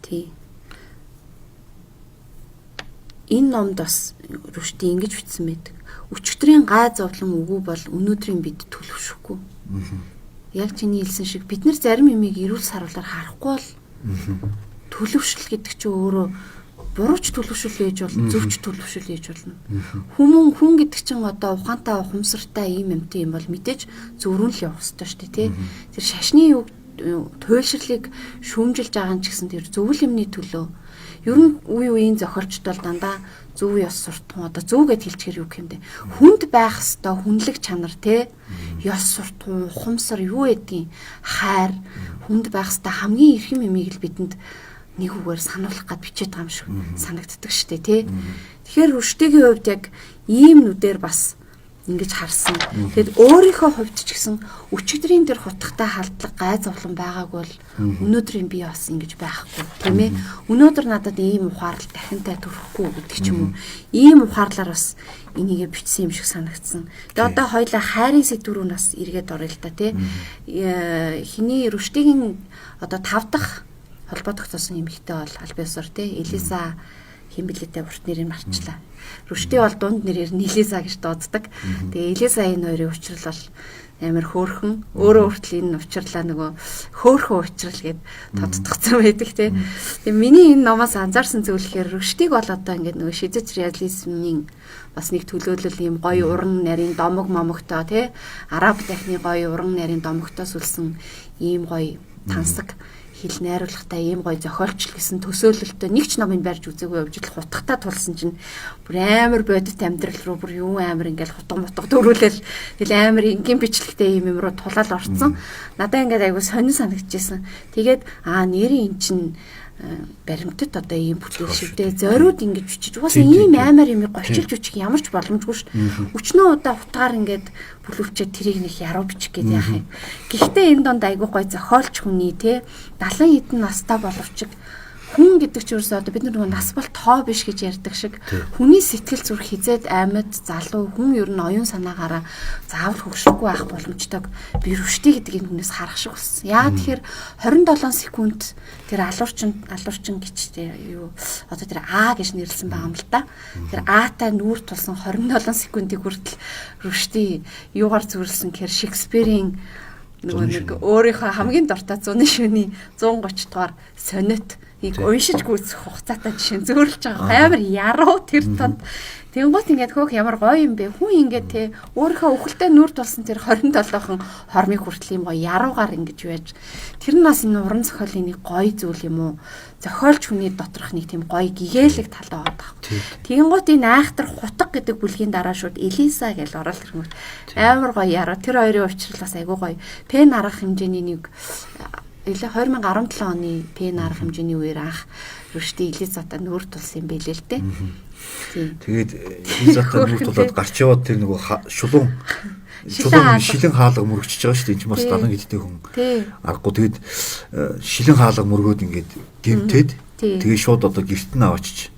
Тий. Энэ номд бас Рүшти ингэж бичсэн байдаг. Өчигдрийн гай зовлон үгүй бол өнөөдрийн бид төлөвшөхгүй. Яг чиний хэлсэн шиг бид нар зарим юмыг эрүүл саруулаар харахгүй бол төлөвшөл гэдэг чинь өөрөө бурууч төлөвшөл ээж болно, зөвч төлөвшөл ээж болно. Хүн гэдэг чинь одоо ухаантай ухамсартай ийм юмтай юм бол мэдээж зөврөн л явах хэрэгтэй шүү дээ, тий. Тэр шашны туйлшрлыг шүүмжилж байгаа ч гэсэн тэр зөвл юмны төлөө ер нь үеийн зохиолчд бол дандаа зөв ёс суртахуун одоо зөв гэд хэлчихэр юу гэх юм бэ? Хүнд байх ёстой хүнлэг чанар те ёс суртахуун ухамсар юу гэдгийг хайр хүнд байх ёстой хамгийн эрхэм юмыг л бидэнд нэг үгээр сануулах гад бичээд байгаа юм шиг санагддаг штэ те. Тэгэхээр Рүштигийн хувьд яг ийм нүдээр бас ингэж харсан. Тэгэд өөрийнхөө хувьд ч гэсэн өчигдрийн тэр хутгатай халдлага гай зовлон байгааг бол өнөөдрийн би бас ингэж байхгүй тийм ээ. Өнөөдөр надад ийм ухаарлал дахинтай төрөхгүй гэдэг ч юм уу. Ийм ухаарлаар бас энийгээ бичсэн юм шиг санагдсан. Тэгээ одоо хоёлаа хайрын сэдвүүр нь бас эргээд орё л та тий. Хиний Рүштигийн одоо 5 дахь холбоо тогтоосон эмэгтэй бол Альбиосор тий. Элиза химбэлэтэй урт нэрийг марчлаа. Рүшти бол дунд нэрээр Элиза гэж дууддаг. Тэгээ Элиза энэ хоёрын учрал бол амар хөөрхөн. Өөрөө хүртэл энэ учрлаа нөгөө хөөрхөн учрал гэд тодтогцсон байдаг тий. Тэгээ миний энэ номоос анзаарсан зүйл гэхээр Рүштиг бол одоо ингээд нөгөө шизэж реализмын бас нэг төлөөлөл юм гоё уран нарийн домог момогтой тий. Араб дахны гоё уран нарийн домогтой сүлсэн ийм гоё тансаг хэл найруулгатай ийм гоё зохиолч гэсэн төсөөлөлтөд нэг ч номыг барьж үзээгүй явж л хутгатаа тулсан чинь бүр амар бодит амьдрал руу бүр юу амар ингээл хутга мутга дөрүүлэл тэгэл амар ингийн бичлэгтэй юм руу тулаал орцсон. Надаа ингээд айгу сонир санагдчихсэн. Тэгээд нэрийн эн чин баримтат одоо ийм бүтээл шивдээ зориуд ингэж бичиж угаасаа ийм амар юм голчилж үчих ямар ч боломжгүй шүү. Өчнөө удаа утгаар ингээд бүлүүчээд тэрийг нэг яруу бичих гээд яах юм. Гэхдээ энэ донд айгүй гой зохиолч хүний те 70 хэдэн настай боловч хүн гэдэг ч ерөөсөө одоо бид нар нас бол тоо биш гэж ярьдаг шиг хүний сэтгэл зүрх хизээд амьд залуу хүн ер нь оюун санаагаараа заавал хөгшрөхгүй байх боломжтойг би Рүшти гэдэг энэ хүнээс харах шиг болсон. Яа тэгэхээр 27 секунд тэр алуурчин гэж юу одоо тэр А гэж нэрлсэн байгаа юм л да. Тэр Атай нүүр тулсан 27 секундыг хүртэл Рүшти юугаар зөвлөсөн гэхээр Шекспирийн нэг өөрийнхөө хамгийн дуртай 100-ны шөнийн 130 дугаар сонет нэг уншиж гүйцэх хугацаатай жишээ зөөрлж байгаа амар яруу тэр танд тэнгуут ингээд хөөх ямар гоё юм бэ хүн ингээд те өөрийнхөө өвхөлтэй нүур тулсан тэр 27хан хормыг хүртэл юм гоё яруугаар ингэж байж тэр нь бас энэ уран зохиолын нэг гоё зүйл юм уу зохиолч хүний доторх нэг тийм гоё гэгээлэг тал байгаа даа. Тэнгуут энэ айхтар хутга гэдэг бүлгийн дараа шууд Элиза гэж ороод ирэнгүүт амар гоё яруу тэр хоёрын уучрал бас айгүй гоё пен арах хэмжээний нэг 2017 оны пен арах хэмжээний үеэр анх Рүшти Элизатай нүүр тулсан юм байлээ л дээ. Тэгээд Элизатай нүүр тулаад гарч яваад тэр нөгөө шилэн хаалга мөрөгчж байгаа шүү дээ. Энд чинь бас 70 гэдтэй хүн. Аргагүй тэгээд шилэн хаалга мөргөөд ингээд гэмтээд тэгээд шууд одоо гэрт нь аваачиж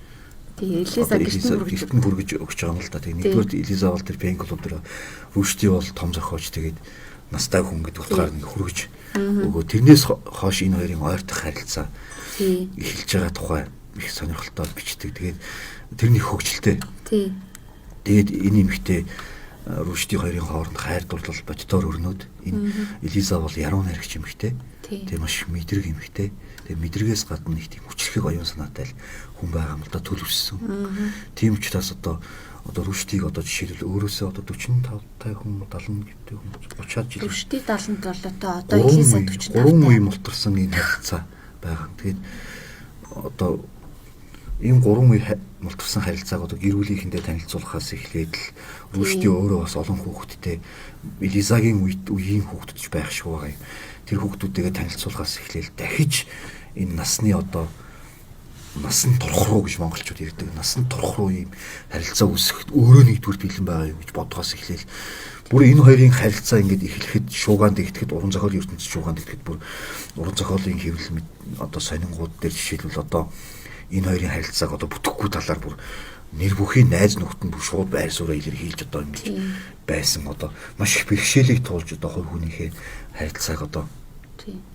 Элиза гэрт нь хүргэж өгч байгаа юм л да. Тэгээд нэгдүгээр Элиза бол тэр пен клуб дээр Рүшти бол том зохиолч тэгээд настай хүн гэдэг утгаар нэг хүргэж өгөө. Тэрнээс хойш энэ хоёрын ойртох харилцаа эхэлж байгаа тухай их сонирхолтой бичдэг. Тэгээд тэрний хөгжилтэй. Тэгээд энэ эмэгтэй Рүшти хоёрын хооронд хайр дурлал боддоор өрнөд энэ Элиза бол яруу найрагч эмэгтэй. Тэгээ маш мэдрэг эмэгтэй. Тэгээ мэдрэгээс гадна нэг тийм хүчрхэг оюун санаатай хүн байгаа юм л да төлөвшсөн. Тийм учраас одоо Рүштиг жишээлбэл өөрөөсөө 45 50 хүн 70 гэдэг хүн 30-аад жил. Рүшти 70-д бол одоо Элиза 45. 3 үе мултарсан энэ харилцаа байгаа. Тэгээд ийм 3 үе мултарсан харилцааг гэр бүлийнхэндээ танилцуулахаас эхлээд л Рүшти өөрөө бас олон хүүхэдтэй Элизагийн үеийн хүүхдүүд ч байх шиг байгаа юм. Тэр хүүхдүүдтэйгээ танилцуулахаас эхлээл дахиж энэ насны насан турх руу гэж монголчууд ярьдаг. Насан турх руу ийм харилцаа үүсэхэд өөрөө нэгдүгээр бэлэн байгаа юу гэж бодгоос эхлээл бүр энэ хоёрын харилцаа ингээд эхлэхэд шуугаанд игдэхэд уран зохиолын ертөнцийн шуугаанд игдэхэд бүр уран зохиолын хэвлэл сонингууд дээр жишээлбэл энэ хоёрын харилцааг бүтэхгүй талаар бүр нэр бүхийн найз нөхдөнд бүр шууд байр сууриа илэрхийлж ингэж байсан маш их бэрхшээлийг туулж хувь хүнийхээ харилцааг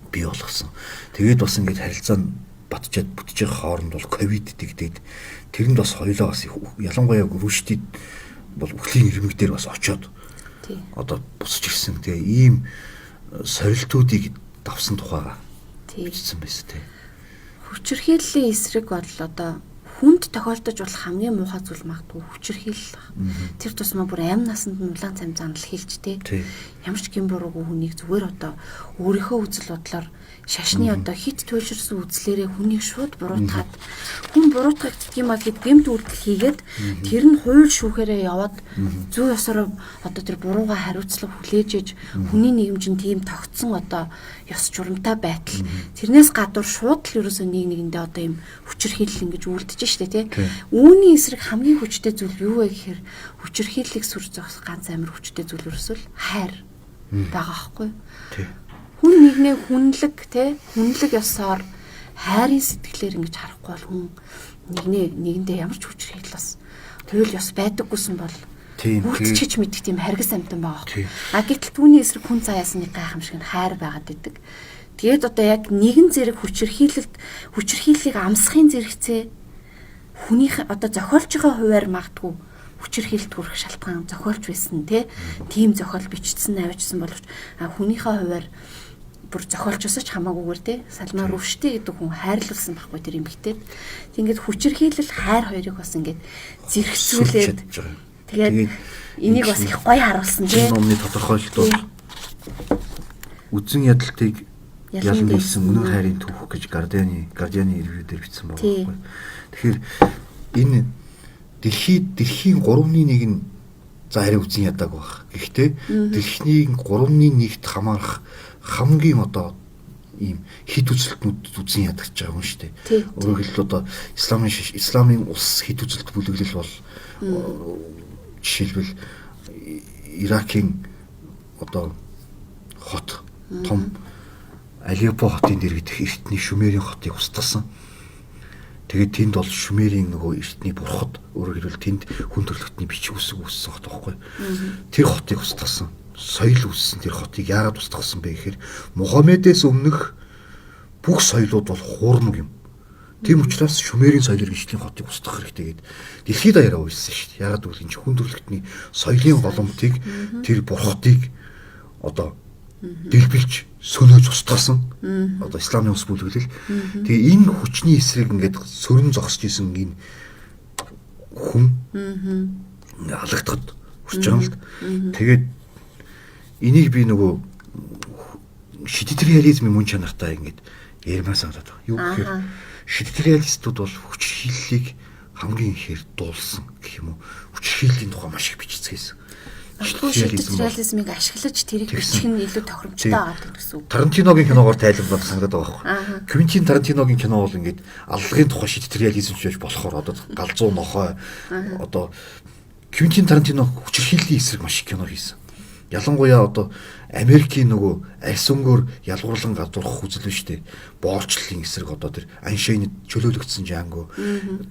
бий болгосон. Тэгээд бас ингэж харилцаа нь батчаад бүтэж байгаа хооронд бол ковид дэгдээд тэрэнд бас хоёлоо бас ялангуяа Рүшти бол үхлийн ирмэг дээр бас очоод бусч ирсэн. Тэгээ ийм сорилтуудыг давсан тухайга бичсэн байсан тий. Хүчирхийллийн эсрэг бол хүнд тохиолдож болох хамгийн муухай зүйл магадгүй хүчирхийлэл. Тэр тусмаа бүр амь насанд нь улаан цам занал хийлж тий. Ямар ч гин буруугүй хүнийг зүгээр өөрийнхөө үзэл бодлоор шашны хит туйлширсан үзлээрээ хүнийг шууд буруутгаад хүн буруутгагддаг юм а гэд гэмт үйлдэл хийгээд тэр нь хууль шүүхээрээ яваад зүй ёсоор тэр бурууга хариуцлага хүлээж иж хүний нийгэмжин тийм тогтсон ёс журамтай байтал тэрнээс гадуур шууд л ерөөсөө нэгэндээ ийм хүчирхийлэл ингэж үлдэж штэ тий. Үүний эсрэг хамгийн хүчтэй зүйл юу вэ гэхээр хүчирхийллийг сүр зогсох ганц амар хүчтэй зүйл ерөөсөө хайр байгаа байхгүй. Тий. Хүн нэгнээ хүнлэг ёсоор хайрын сэтгэлээр ингэж харахгүй бол хүн нэгэндээ ямар ч хүчирхийлэл бас хууль ёс байдаггүйсэн бол үлдчихэж мэдэх тийм харгас амтан байгаа. Гэтэл түүний эсрэг хүн цааясны гайхамшиг нь хайр байгаад идэг. Тэгээд яг нэгэн зэрэг хүчирхийллийг амсахын зэрэгцээ хүнийх зохиолж байгаа хуваар магадгүй хүчирхийлэлт хүрэх шалтгаан зохиолж байсан тийм зохиол бичсэн авчсан боловч хүнийхээ хуваар бүр зохиолчосоо ч хамаагүйгээр Салман Рүшти гэдэг хүн хайрлуулсан байхгүй тэр эмэгтэйд. Ингээд хүчирхийлэл хайр хоёрыг бас ингээд зэрэгцүүлээд тэгээд энийг бас их гоё харуулсан номны тодорхойлолтууд үзэн ядалтыг ялан нийлсэн үнэн хайрын түүх гэж Гардианы ревю дээр бичсэн байгаа байхгүй. Тэгэхээр энэ дэлхийн 3/1 нь арай үзэн ядаг баг. Гэхдээ дэлхийн 3/1-т хамаарах хамгийн ийм хит үзэлтнүүд үзэн ядагч байгаа юм шүү дээ. Өөрөөр хэлбэл исламын улс хит үзэлт бүлэглэл бол жишээлбэл Иракийн хот том Алеппо хотын дэр гэдэг эртний Шумерийн хотыг устгасан. Тэгээд тэнд бол Шумерийн эртний бурхад өөрөөр хэлбэл тэнд хүн төрлөختний бичиг үсэг үүссэн хот байхгүй. Тэр хотыг устгасан. Соёл үүссэн тэр хотыг яагаад устгасан бэ гэхээр Мухаммедээс өмнөх бүх соёлууд бол хуурмаг юм. Тийм учраас Шумерийн соёл иргэншлийн хотыг устгах хэрэгтэй гэдэг дэлхийд даяараа үйлсэн шүү дээ. Яагаад гэвэл энэ хүн төрлөختний соёлын голомтыг тэр бурхадыг дэлбэлж сөнөөж устгасан. Исламын ус бүлэглэл. Тэгээ энэ хүчний эсрэг ингээд сөрөн зогсож исэн энэ хүн алагдахад хүрч байгаа юм л. Тэгээд энийг би шидэт реализмын мөн чанартай ингээд ярмаа санагдаад байгаа. Юу гэхээр шидэт реалистууд бол хүчирхийллийг хамгийн ихээр дуулсан гэх юм уу. Хүчирхийллийн тухай маш их бичсэн. Шидэт реализмыг ашиглаж тэрийг бичих нь илүү тохиромжтой байгаа гэсэн үг. Тарантиногийн киногоор тайлбарлаад санагдаад байгаа байхгүй. Квентин Тарантиногийн кино бол ингээд аллагын тухай шидэт реализм ч болохоор галзуу нохой Квентин Тарантино хүчирхийллийн эсрэг маш их кино хийсэн. Ялангуяа Америкийн арьс өнгөөр ялгуурлан гадуурх үзэл нь шүү дээ. Боорчлолын эсрэг тэр Айнштейн чөлөөлөгдсөн Жанго.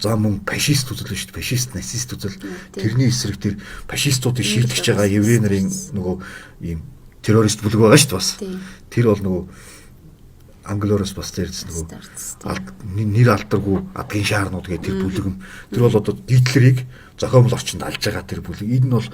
За мөн фашист үзэл нь шүү дээ. Фашист, нацист үзэл. Тэрний эсрэг тэр фашистуудыг шийтгэж байгаа еврей нарын ийм террорист бүлэг байгаа шүү дээ бас. Тэр бол Англиороос бас тэрс нэр алдаргүй адгийн шаарнууд гэх тэр бүлэг юм. Тэр бол Гитлерийг зохиомл орчинд алж байгаа тэр бүлэг. Энэ нь бол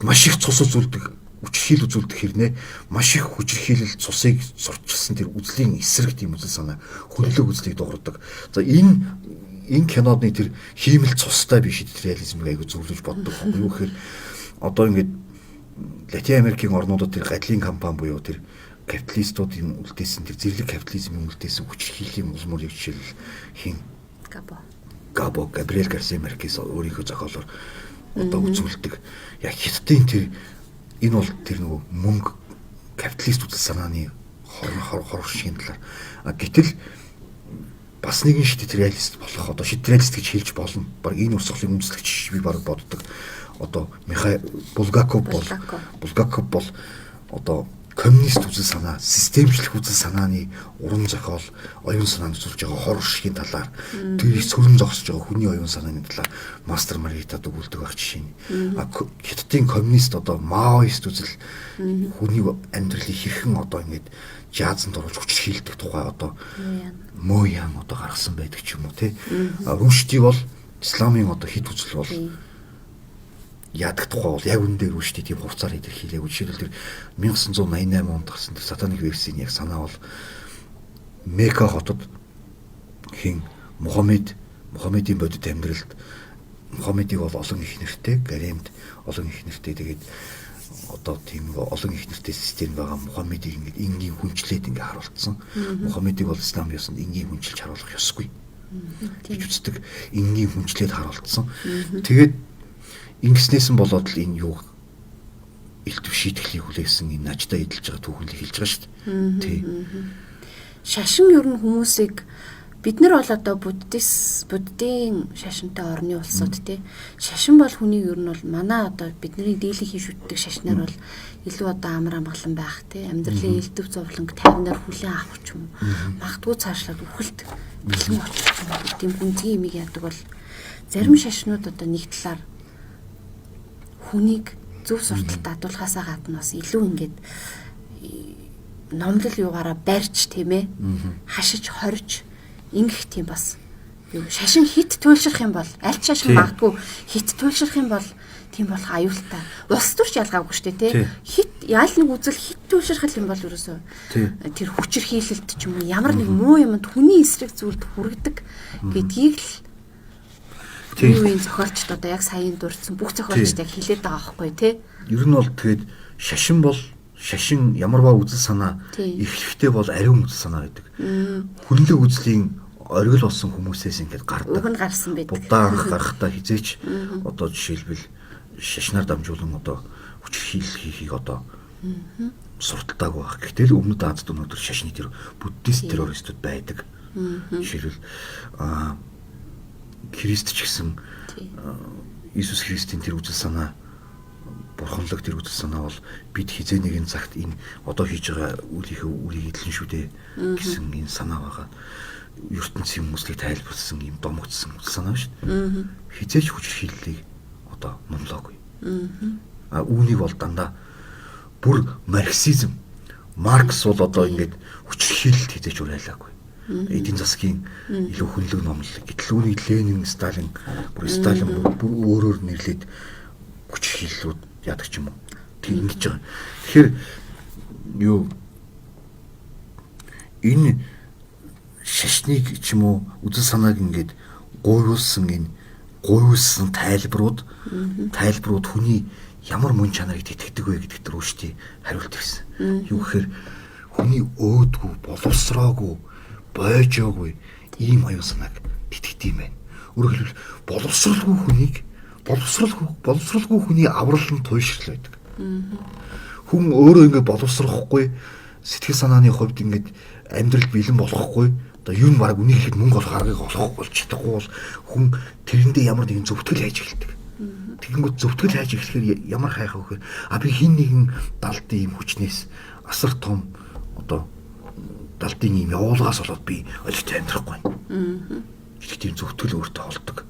маш их цус үзүүлдэг, хүчрхийл үзүүлдэг хэрнээ маш их хүчрхийлэл цусыг сурчилсан тэр үзлийн эсрэг тийм үзэл санаа хөндлөг үзлийг дуурдаг. За энэ киноны тэр хиймэл цустай биш реализмыг айгу зөвлөж боддог. Юу гэхээр одоо ингээд Латин Америкийн орнуудад тэр гадлын компани буюу тэр капиталистуудын үлдээсэн тэр зэрлэг капитализмын үлдээсэн хүчрхийллийн улмуурыг жишээл хин Габо Габриэл Гарсиа Маркес өөрийнхөө зохиолоор одоо үзүүлдэг. Яг хятадын тэр энэ бол тэр нөгөө мөнгө капиталист үзэл санааны хор шиг талаар. Гэтэл бас нэгэн шидэт реалист болох одоо шидэт реалист гэж хэлж болно. Баг энэ урсгалын үндэслэгч би баг боддог. Одоо Булгаков бол одоо коммунист үзэл санаа, системчлэх үзэл санааны уран зохиол, оюун санаанд үзүүлж байгаа хор шиг талаар тэр их сөрөн зогсож байгаа хүний оюун санааны талаар мастер Маргитад өгүүлдэг байх жишээ нь. Хятадын коммунист одоо маоист үзэл хүний амьдралыг хэрхэн одоо ингэж жазанд оруулж хүчрхийлдэг тухай одоо Моян одоо гаргасан байдаг ч юм уу тий. Рүшди бол исламын одоо хит үзэл бол яадаг тухай бол яг үндэ рүшди тийм хувцаар илэрхийлээгүй. Жишээлбэл тэр 1988 онд гарсан тэр сатаник версийн яг санаа бол Мека хотод хин Мухаммедийн бодит амьдралд Мухаммедийг бол олон их нэртэй, Гаремд олон их нэртэй тэгээд одоо тийм олон их нэртэй систем байгаа Мухаммедийг ингээд энгийн хүнчлээд ингээд харуулсан. Мухаммедийг бол ислам ёсонд энгийн хүнчилж харуулах ёсгүй гэж үздэг. Энгийн хүнчлээд харуулсан. Тэгээд ингэснээсэн болоод л энэ юу илтгэв шийтгэлийг хүлээсэн энэ najдаа эдэлж байгаа түүхлийг хэлж байгаа шүү дээ. Тий. Шашин ер нь хүмүүсийг бид нар бол одоо буддийн шашинтай орны улсууд тий. Шашин бол хүний ер нь бол манай одоо бидний дийлэн хийж үтдэг шашнаар бол илүү одоо амар амгалан байх тий. Амьдралын элдв зовлонг тайвнаар хүлээн авах ч юм. Магадгүй цаашлаад үхэлт бэлэн болчих юм. Тийм гүнзгий юмыг яадаг бол зарим шашнууд одоо нэг талаар хүнийг зөв сурталт дадуулахаасаа гадна бас илүү ингээд номлол юугаараа барьж тийм ээ хашиж хорж ингэх тийм бас юу шашин хит туйлшрах юм бол аль ч шашин магадгүй хит туйлшрах юм бол тийм болох аюултай. Улс төрч ялгаагүй шүү дээ тий. Хит яал нэг үзэл хит туйлшрах юм бол ерөөсөө тэр хүчрхийлэлт ч юм уу ямар нэг муу юмд хүний эсрэг зүйлд хүргэдэг гэдгийг л Юуийн зохиолчд одоо яг саяын дурдсан бүх зохиолчд яг хэлээд байгаа байхгүй тий. Ер нь бол тэгээд шашин ямарваа үзэл санаа эхлэхдээ бол ариун үзэл санаа гэдэг. Хүнлэг үзлийн оргил болсон хүмүүсээс ингээд гардаг. Уг нь гарсан байдаг. Будаа анх гарахтаа хизээч одоо жишээлбэл шашнаар дамжуулан одоо хүчрхийлэл хийхийг одоо сурталтаагүй байх. Гэтэл өмнөд Азад өнөөдөр шашны тэр буддист террористууд байдаг. Жишээлбэл Христ ч гэсэн Иесус Христийн тэр үзэл санаа бурханлаг тэр үзэл санаа бол бид хизээ нэгэн цагт энэ одоо хийж байгаа үлийг эдлэн шүү дээ гэсэн энэ санаа байгаа. ертөнцийн хүмүүслийг тайлбарласан юм домогдсон санаа шүү дээ. Хизээч хүчрхийллийг одоо номлоогүй. Үүнийг бол дандаа бүр марксизм, Маркс бол одоо ингээд хүчрхийлэлт хизээч уриалаагүй. Эдийн засгийн илүү хөнлөг номлол. Гэтэл үүнийг Ленин, Сталин бүр өөрөөр нэрлээд хүчрхийллүүд яадаг ч юм уу. Тийм ингэж байгаа. Тэгэхээр юу энэ шашныг ч юм уу үзэл санааг ингээд гойвуулсан тайлбарууд хүний ямар мөн чанарыг тэтгэдэг вэ гэдэгт рүү штий хариулт ирсэн. Юу гэхээр хүний өөдгүү, боловсроогүй, бойжоогүй ийм аюул санааг тэтгэдэг юм байна. Өөрөөр хэлбэл боловсралгүй хүний аврал нь туйшрал байдаг. Хүн өөрөө ингээд боловсрохгүй сэтгэл санааны хувьд ингээд амьдрал бэлэн болохгүй одоо юу нэг үнийг ихэд мөнгө олох аргыг олох болж чадахгүй бол хүн тэрэндээ ямар нэгэн зөвтгөл хайж эхэлдэг. Тэгэнгүүт зөвтгөл хайж эхлэхээр ямар хайх вэ гэхээр би хин нэгэн далдын юм хүчнээс асар том одоо далдын юм явуулгаас болоод би олигтой амьдрахгүй байна. Тийм зөвтгөл өөртөө холдог.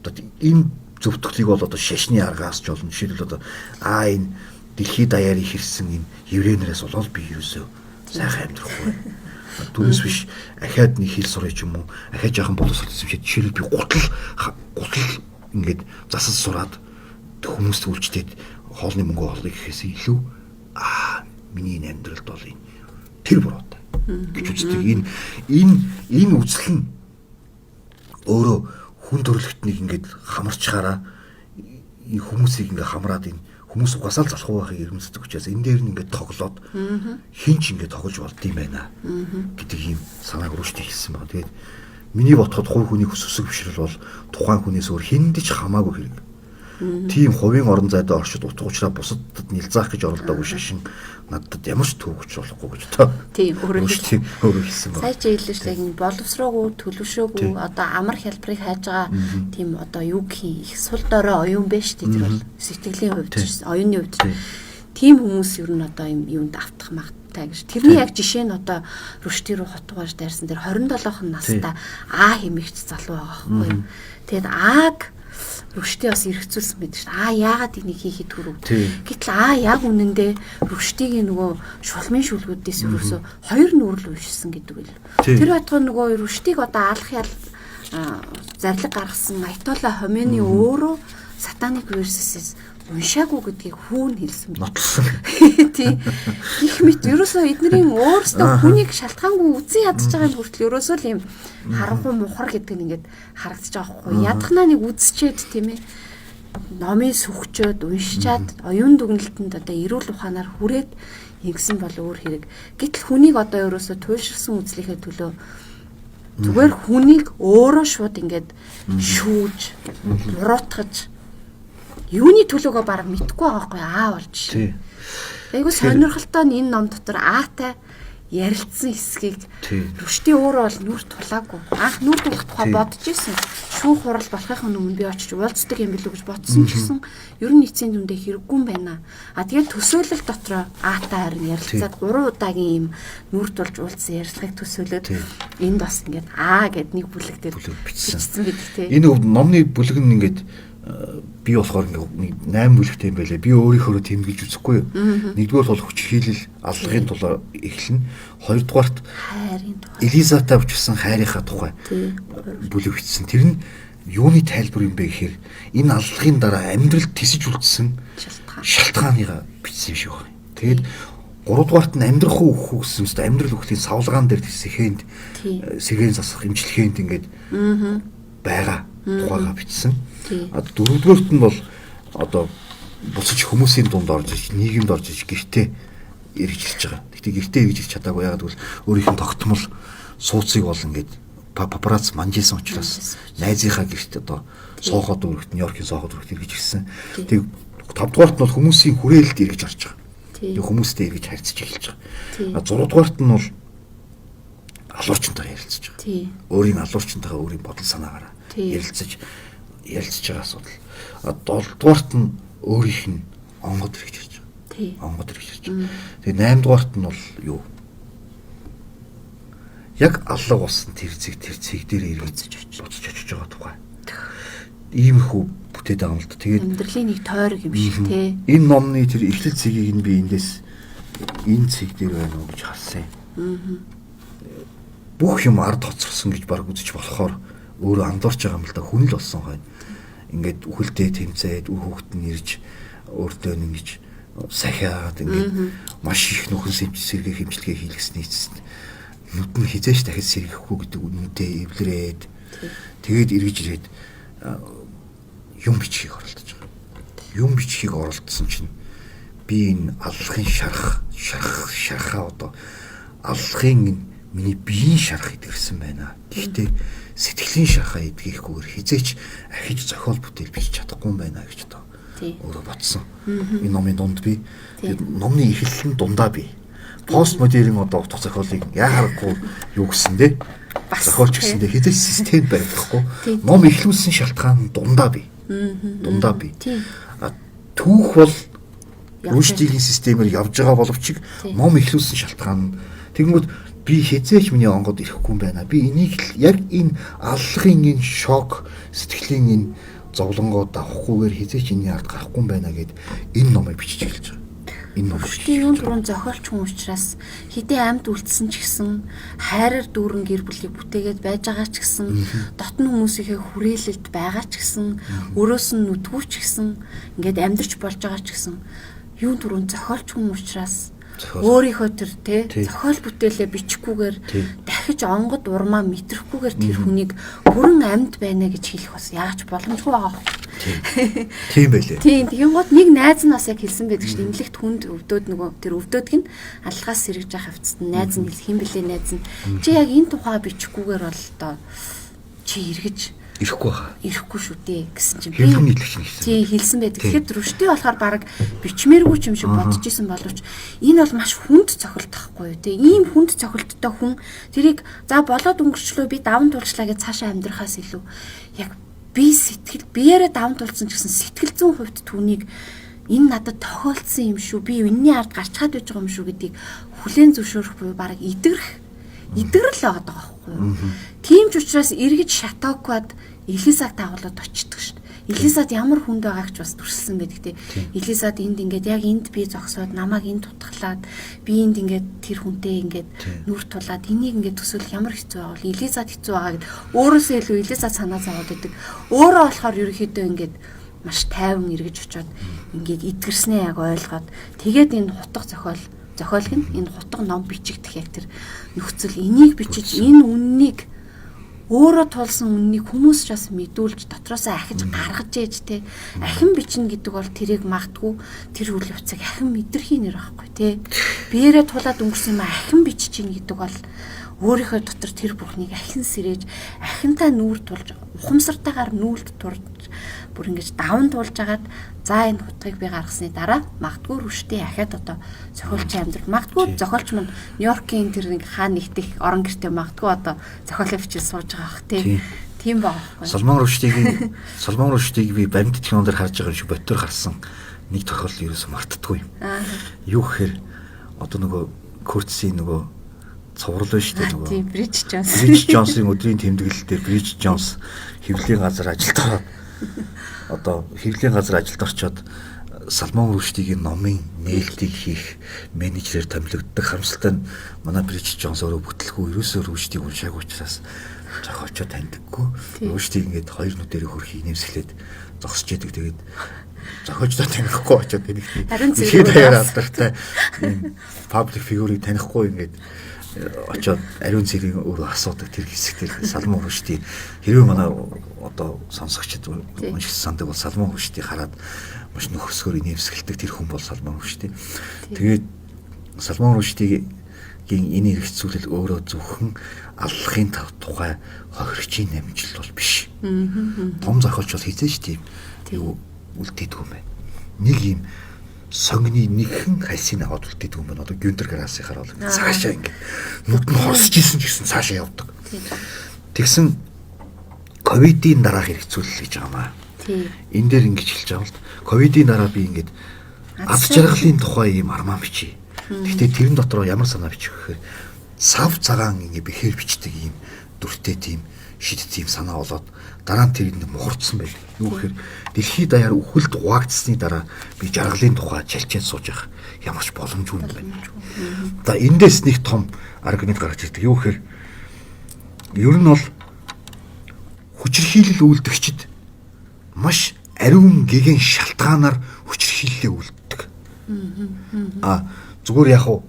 Одоо энэ зөвтгөлийг бол одоо шашны аргаас ч болно. Жишээлбэл одоо энэ дэлхийд даяар их ирсэн юм еврейнээс болоод би юусоо сайхан амьдрахгүй. Түүнээс биш ахаад нэг хэл сурах юм уу? Ахаад жаахан боловсрол гэсэн шиг жишээлбэл би гутал ингээд засаж сураад хүмүүст үйлчлээд хоолны мөнгө олъё гэхээс илүү миний амьдралд бол энэ тэр буруутай гэж үздэг. Энэ үзэл нь өөрөө хүн төрөлхтнийг ингээд хамарчхаараа энэ хүмүүсийг ингээд хамраад энэ хүмүүс угаасаа л залхуу байхыг эрмэлздэг учраас энэ дээр нь ингээд тоглоод хин ч ингээд тоглож болд юм байна гэдэг ийм санааг рүүштэй хэлсэн байна. Тэгээд миний бодоход хувь хүний хүсвэг бишрэл бол тухайн хүнээс өөр хиндэж хамаагүй хэрэг. Тийм хувийн орон зайд оршид утга учраа бусадад нэлзаах гэж оролдоогүй шашин надад ямар ч төвөгч болохгүй гэж тоо. Тийм өөрөө хэлсэн байна. Сая чи хэллээ шүү дээ. Боловсроогүй, төлөвшөөгүй одоо амар хялбарыг хайж байгаа тийм одоо юу гэх юм их сул дорой оюун бэ шүү дээ. Тэр бол сэтгэлийн хувьд ч оюуны хувьд тийм хүмүүс ер нь одоо юм юунд автах магадтай гэж. Тэрний яг жишээ нь одоо Рүшти рүү хотгоож дайрсан тэр 27хан настай хэмэгч залуу байгаа байхгүй юу. Тэгэд Рүшти бас эргцүүлсэн байдаг шүү дээ. Яагаад энийг хийхэд хүрв? Гэтэл яг үнэндээ Рүштигийн нөгөө шулмын шүлгүүдээс ерөөсө хоёр нүрэл уушсан гэдэг үл. Тэр байтугай нөгөө Рүштиг одоо алах зарлиг гаргасан Айтолла Хомений өөрөө сатаник версэс уншаагүй гэдгийг хүүн хэлсэн байна. Тийм. Их мэт ерөөсөө эдний өөрсдөө хүнийг шалтгаангүй үзэн ядж байгаа юм хүртэл ерөөсөө л юм харанхуй мухар гэдэг нь ингээд харагдаж байгаа хгүй. Ядахнаа нэг үзчихэд тийм ээ. Номын сүхчөөд уншичаад оюун дүгнэлтэнд одоо эрүүл ухаанаар хүрээд ингэсэн бол өөр хэрэг. Гэтэл хүнийг одоо ерөөсөө туйлширсан үзлийнхээ төлөө зүгээр хүнийг өөрөө шууд ингээд шүүж, буруутгаж юуны төлөөгөө бараг мэдхгүй байгаа байхгүй болж шээ. Айгуу сонирхолтой нь энэ ном дотор аатай ярилцсан хэсгийг Рүшти өөрөө бол нүр тулаагүй. Анх нүр тулах тухай бодож исэн. Шүүх хурал болохын өмнө би очиж уулздаг юм билүү гэж бодсон ч гэсэн ер нь эцсийн дүндээ хэрэггүй юм байна. Тэгээд төсөөлөл дотроо аатай харин ярилцаад 3 удаагийн юм нүр тулж уулзсан ярилцлагыг төсөөлөд энд бас ингээд гэд нэг бүлэг дээр бичсэн байдаг те. Энэ номны бүлэг нь ингээд би болохоор ингээд 8 бүлэгтэй юм байлаа. Би өөрийнхөө тэмдэглэж үзэхгүй. Нэгдүгээр бол хүч хийлэл аллагын тулаар эхэлнэ. Хоёрдугаарт Элизатай бичсэн хайрынхаа тухай бүлэг бичсэн. Тэр нь юуны тайлбар юм бэ гэхээр энэ аллагын дараа амьдралд тисэж үлдсэн шалтгааныга бичсэн юм шиг байна. Тэгээд гуравдугаарт нь амьдрах уу өгөх үү гэсэн мэт амьдрал өгөхийн савлгаан дээр сэхэнд сэргээн засах эмчилгээнд ингээд байгаа тухайга бичсэн. Дөрөвдүгээрт нь бол одоо бусаж хүмүүсийн дунд орж иж, нийгэмд орж иж гэртээ эргэжлж байгаа. Гэхдээ гэртээ эргэжлж чадаагүй. Ягаад гэвэл өөрийнх нь тогтмол сууцыг бол ингээд папарац манжилсан учраас найзынхаа гэрт одоо соохоод өргөт Нью-Йоркийн соохоод өргөт эргэж ирсэн. Тэг 5 дугаарт нь бол хүмүүсийн хүрээлэлд эргэж орж байгаа. Тэг хүмүүстэй эргэж харьцаж эхэлж байгаа. 6 дугаарт нь бол алуурчтайгаа ярилцаж байгаа. Өөрийн алуурчтайгаа өөрийн бодол санаагаараа ярилцаж байгаа асуудал. 7 дугаарт нь өөрийнх нь онгод хэрэгж ирж байгаа. Онгод хэрэгж ирж байгаа. Тэгээ 8 дугаарт нь бол юу? Яг аллаг болсон тэр цэг дээр эргэцэж очиж байгаа тухай. Иймэрхүү бүтээд байгаа юм л да. Тэгээд амьдралын нэг тойрог юм шиг те. Энэ номны тэр эхлэл цэгийг нь би эндээс энэ цэг дээр байна уу гэж харсан. Бүх юм ард хоцорсон гэж баг үзэж болохоор өөрөө андуурч байгаа юм л да. Хүн л болсон хойно. Ингээд үхэлдээ тэмцээд үр хөвгт нь ирж өөртөө ингэж сахиад ингээд маш их нөхөн сэргээ хэмжлэгээ хийлгэсний эцэст нүд нь хизээш дахиж сэргэхгүй гэдэг үнэндээ эвлэрээд тэгээд эргэж ирээд юм бичгийг оролдож байгаа. Юм бичгийг оролдсон чинь би энэ аллахын шархаа одоо аллахын миний биеийн шарх идэрсэн байна. Гэхдээ сэтгэлийн шархаа идгээхгүйгээр хизээч ахиж зохиол бүтээл бичиж чадахгүй юм байна гэж одоо өөрөө бодсон. Энэ номын дунд би номны эхлэл нь дундаа би постмодерн одоо утга зохиолыг яарахгүй юу гэсэн дээ. Зохиолч гэсэндээ хизээч систем байхгүй. Ном эхлүүлсэн шалтгаан нь дундаа би. Дундаа би. Түүх бол Рүштигийн системээр явж байгаа боловч ном эхлүүлсэн шалтгаан нь тэгмүүд би хизээч миний онгод ирэхгүй юм байна. Би энийг яг энэ аллагын энэ шок сэтгэлийн энэ зовлонгоо давахгүйгээр хизээч энэ ард гарахгүй юм байна гэд энэ номыг бичиж эхэлж байгаа. Рүшти юун түрүүн зохиолч хүн учраас хэдий амьд үлдсэн ч гэсэн хайраар дүүрэн гэр бүлийг бүтээгээд байж байгаа ч гэсэн дотн хүмүүсийнхээ хүрээлэлд байгаа ч гэсэн өрөөс нь нүдгүү ч гэсэн ингээд амьдарч болж байгаа ч гэсэн юун түрүүн зохиолч хүн учраас өөрийнхөө тэр зохиол бүтээлээ бичихгүйгээр дахиж онгод урмаа мэдрэхгүйгээр тэр хүнийг бүрэн амьд байна гэж хэлэх бас яаж боломжгүй байгаа юм. Тийм байлээ. Тийм гот нэг найз нь бас яг хэлсэн байдаг шүү дээ. Имлэгт хүнд өвдөөд нөгөө тэр өвдөөдг нь аллагаас сэргэж явах хавцад найз нь хэн блэ найз нь чи яг энэ тухай бичихгүйгээр бол одоо чи эргэж ирэхгүй шүү дээ гэсэн чинь би хэлсэн байдаг. Тэгэхээр Рүшти болохоор баг бичмээргүй ч юм шиг бодож исэн боловч энэ бол маш хүнд цохилт тахгүй юу те. Ийм хүнд цохилттой хүн тэрийг за болоод өнгөрчлөө би даван тулчлаа гэж цаашаа амьдрахаас илүү яг би биеэрээ даван тулсан ч гэсэн сэтгэл зүйн хувьд түүнийг энэ надад тохиолдсон юм шүү. Би энэний ард гарчхаад байж байгаа юм шүү гэдгийг хүлээн зөвшөөрөх буюу баг идэгрэл байгаа байхгүй юу. Тийм ч учраас эргэж шатааквад Элизад дагуулад очдөг шүү дээ. Элизад ямар хүнд байгааг ч бас төрөлсөн байдаг те. Элизад энд ингээд яг энд би зогсоод намайг энд тутгалаад би энд ингээд тэр хүнтэй ингээд нүр тулаад энийг ингээд төсөөлөх ямар хэцүү байгаа вэ? Элизад хэцүү байгаа гэд өөрөөсөө илүү Элизад санаа зовоод байдаг. Өөрөө болохоор ерөөхдөө ингээд маш тайван эргэж очиод ингээд идгэрснээ яг ойлгоод тэгээд энэ хутга зохиолг нь энэ хутга ном бичигдэх яг тэр нөхцөл энийг бичиж энэ үннийг өөрөө тулсан үннийг хүмүүс ч бас мэдүүлж дотроосоо ахиж гаргаж ээж те ахин бичнэ гэдэг бол тэрийг магтгүй тэр үйл явцыг ахин мэдэрхий нэр байхгүй те биеэрээ тулаад өнгөрсөн юм ахин бичиж ийн гэдэг бол өөрийнхөө дотор тэр бүхнийг ахин сэрээж ахинтаа нүүр тулж ухамсартайгаар нүүлд турж бүр ингэж даван туулж агаад за энэ хутгийг би гаргасны дараа магтгүй Рүшти ахаад одоо зохиолчийн амьдрал магтгүй зохиолч мань Нью-Йоркийн тэр нэг хаан нэгтэх орон гэртээ магтгүй одоо зохиолоо бичиж сууж байгаа бах тийм байгаа. Соломон Рүштиг би баримт кинон дээр харж байгаа юм шиг ботор гарсан нэг тохиолдол ерөөсөө мартдаггүй юм. Юу гэхээр одоо нөгөө Куртсийн нөгөө цуврал байна шүү дээ нөгөө. Тийм Бридж Джонсын өдрийн тэмдэглэл дээр Бридж Джонс хэвлэлийн газар ажилд ороод одоо хэвлэлийн газар ажилд орчоод Соломон Рүштигийн номын нээлтийг хийх менежерээр томилогддог харамсалтай нь манай Бридж Джонс өөрөө бүтлгүй ерөөсөө Рүштиг уншаагүй учраас зохиолчоо таньдаггүй. Рүштиг ингээд хоёр нүдэрээ хөрхий нэмсгэлээд зогсож яадаг. Тэгээд зохиолчдоо танихгүй очоод тэгээд даяар алдартай паблик фигурыг танихгүй ингээд очоод ариун цэргийн өөрөө асуудаг тэр хэсэгтэр Соломон Рүшти хэрвээ манай одоо сонсогчид уншсан санддаг бол Соломон Рүшти хараад маш нөхөсгөр нэмсгэлдэг тэр хүн бол Соломон Рүшти. Тэгээд Соломон Рүштигийн энэ хэрэгцүүлэл өөрөө зөвхөн аллахын тухай хохирогчийн намжил бол биш. Том зохиолч бол хизээч тийм үлдээдэг юм байна. Нэг юм сонгны нэгэн хальсыг аваад үлдээдэг юм байна. Одоо Гюнтер Грассихаар бол цаашаа ингэ нүд нь хорсож исэн ч гэсэн цаашаа явдаг. Тэгсэн ковидын дараа хэрэгцүүлэл гэж байгаа маа. Энэ дээр ингэж хэлж байгаа л ковидын дараа би ингэж аз жаргалын тухай юм армаа бичиж. Гэхдээ тэрэн дотор ямар санаа бичих гэхээр сав цагаан ингэ бэхээр бичдэг юм дүртэй тийм шид тийм санаа болоод дараа нь тэр ингэ мухардсан байл. Юу гэхээр дэлхийд даяар үхэлд хуваагдсны дараа би жаргалын тухай чалчаад сууж явах ямар ч боломжгүй юм байна. За эндээс нэг том аргумент гарч ирдэг. Юу гэхээр ер нь бол хүчирхийлэл үйлдэгчид маш ариун гэгэн шалтгаанаар хүчирхийллээ үйлддэг. Зүгээр яг уу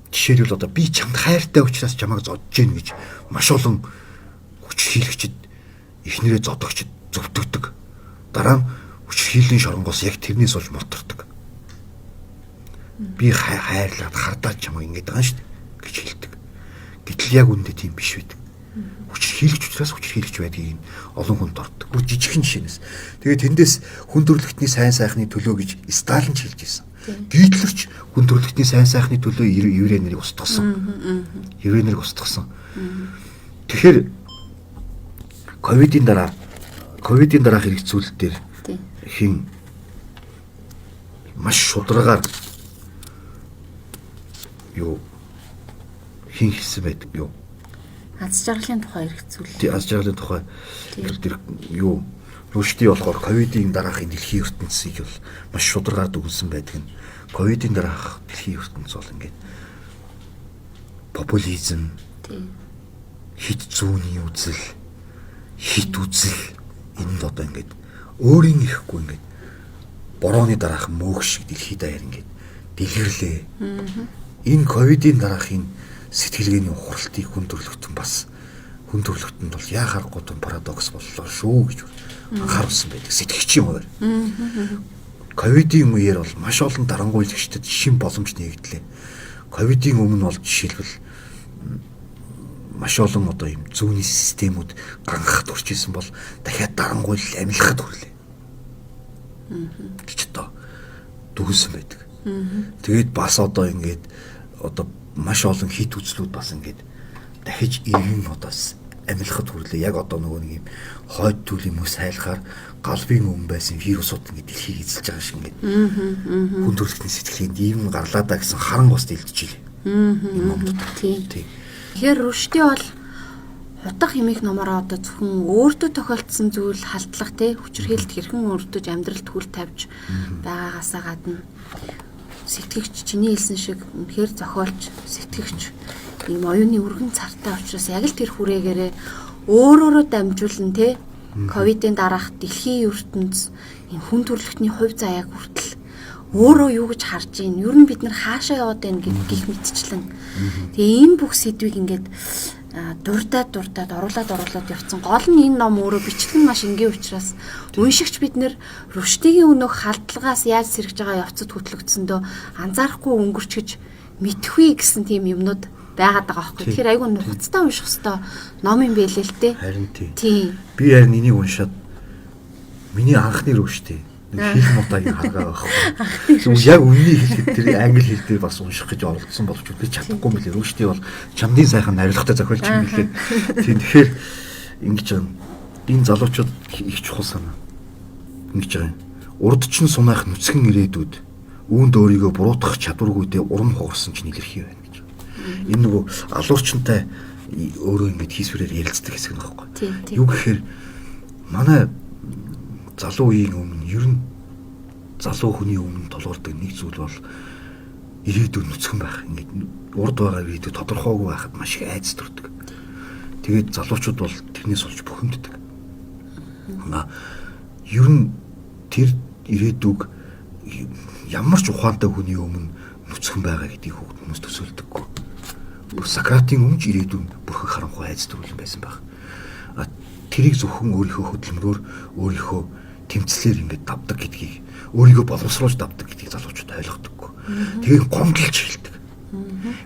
жишээлбэл одоо би чамд хайртай учраас чамайг зодж гин гэж маш олон хүчирхийлэгчид эхнэрээ зодогчд зөвтгдөг. Дараа нь хүчирхийллийн шоронгоос яг тэрнээс олж мултардаг. Би хайрлаад хардаал чамайг ингэж байгаа шүү дээ гэж хэлдэг. Гэтэл яг үндэ тийм биш байдаг. Хүчирхийлэгч учраас хүчирхийлэгч байдгийг олон хүнд ордог. Бүр жижигхэн жишээнээс. Тэгээд тэндээс хүн төрөлхтний сайн сайхны төлөө гэж Сталин ч хэлж ирсэн. Гитлерч хүн төрөлхтний сайн сайхны төлөө еврей нарыг устгасан. Еврей нарыг устгасан. Тэгэхээр ковидын дараа хэрэгцүүлэлт дээр хин маш шударгаар юу хин хэлсэн байдаг юу? Аз жаргалын тухай хэрэгцүүлэлт. Аз жаргалын тухай тэр юу Рүшди болохоор ковидын дараахын дэлхийн ертөнцийг бол маш шударгаар дүгнсэн байдаг нь. Ковидын дараах дэлхийн ертөнц бол ингээд популизм, хит зүүнний үзэл, хит үзэл энэ л одоо ингээд өөрийн ирэхгүй ингээд борооны дараах мөөх шиг дэлхийд даяар ингээд дэлгэрлээ. Энэ ковидын дараахын сэтгэлгээний ухралтыг хүндрэлтэн бас хүндрэлтэнд бол яахааргүй том парадокс боллоо шүү гэж анхааруулсан байдаг сэтгэгчийн хувьд. Ковидын үеэр бол маш олон дарангуйлагчдад шин боломж нэгдлээ. Ковидын өмнө бол жишээлбэл маш олон одоо юм зүүнний системүүд ганхахад хүрч исэн бол дахиад дарангуйлал амилахад хүрлээ. Гэж одоо дүгнсэн байдаг. Тэгээд бас одоо ингээд одоо маш олон хит үзлүүд бас ингээд дахиж иргэн одоо амилахад хүрлээ. Яг одоо нөгөө нэг юм хойд түүлийн мөс хайлахаар галбын өмнө байсан вирусууд ингээд дэлхийг эзэлж байгаа шиг ингээд хүндрэлтний сэтгэлгээнд ийм гарлаа да гэсэн харан гост илдэж илээ. Тийм. Тэгэхээр Рүшди бол хутга хэмээх номороо одоо зөвхөн өөртөө тохиолдсон зүйл халдлах те хүчирхээлд хэрхэн өрдөж амьдралд хүл тавьж байгаагаасаа гадна сэтгэгч чиний хэлсэн шиг үнэхээр зохиолч сэтгэгч ийм оюуны өргөн цартай учраас яг л тэр хүрээгээрээ өөрөөрөө дамжуулан те ковидын дараах дэлхийн ертөнц энэ хүн төрөлхтний хувь заяаг хүртэл өөрөө юу гэж харж ийн ер нь бид нар хаашаа яваад байна гэх мэтчлэн тэгээ энэ бүх сэдвийг ингээд дурдаад оруулаад явцсан гол нь энэ ном өөрөө бичлэг маш энгийн учраас уншигч бид нэр Рүштигийн өнөөх халдлагаас яаж сэргэж байгаа явцад хөтлөгдсөндөө анзаарахгүй өнгөрчгөж мэдхгүй гэсэн тийм юмнууд байгаад байгаа байхгүй. Тэгэхээр айгүй нухацтай унших хэвээр ном юм байлээ л дээ. Харин тийм. Би харин энийг уншаад миний анхны Рүшти хэл мутагийн харгаа байхгүй. Яг үнний хэлэхэд тэр англи хэл дээр бас унших гэж оролдсон боловч би чадахгүй мөлий. Рүшти бол чамдын сайхан нарилагтай зохиолч юм билээ. Тийм тэгэхээр ингэж байгаа. Энэ залуучууд их чухал санаа. Ингэж байгаа юм. Урд чин сунайх нүцгэн ирээдүүд үүнд өөрийгөө буруутгах чадваргүйдээ урам хугарсан чинь илэрхий байна гэж. Энэ нөгөө алуурчтай өөрөө ингэж хийсвэрээр ярилцдаг хэсэг нэг байхгүй. Юу гэхээр манай залуу үеийн өмнө ер нь залуу хүний өмнө толгордог нэг зүйл бол ирээдүйн нүцгэн байх. Ингээд урд байгаа ирээдүй тодорхойгүй байхад маш их айц төрдөг. Тэгээд залуучууд бол тэрнээс олж бухимддаг. Ер нь тэр ирээдүг ямар ч ухаантай хүний өмнө нүцгэн байгаа гэдгийг хүмүүс төсөөлдөггүй. Бүр Сократын өмнө ирээдүйн бүрхэг харанхуй айц төрүүлэн байсан байх. Тэрийг зөвхөн өөрийнхөө хөдөлмөрөөр өөрийнхөө тэмцлэр ингээд давдаг гэдгийг өөрийгөө боловсруулж давдаг гэдгийг залуучууд ойлгодоггүй. Тэгээд гомдлж хэлдэг.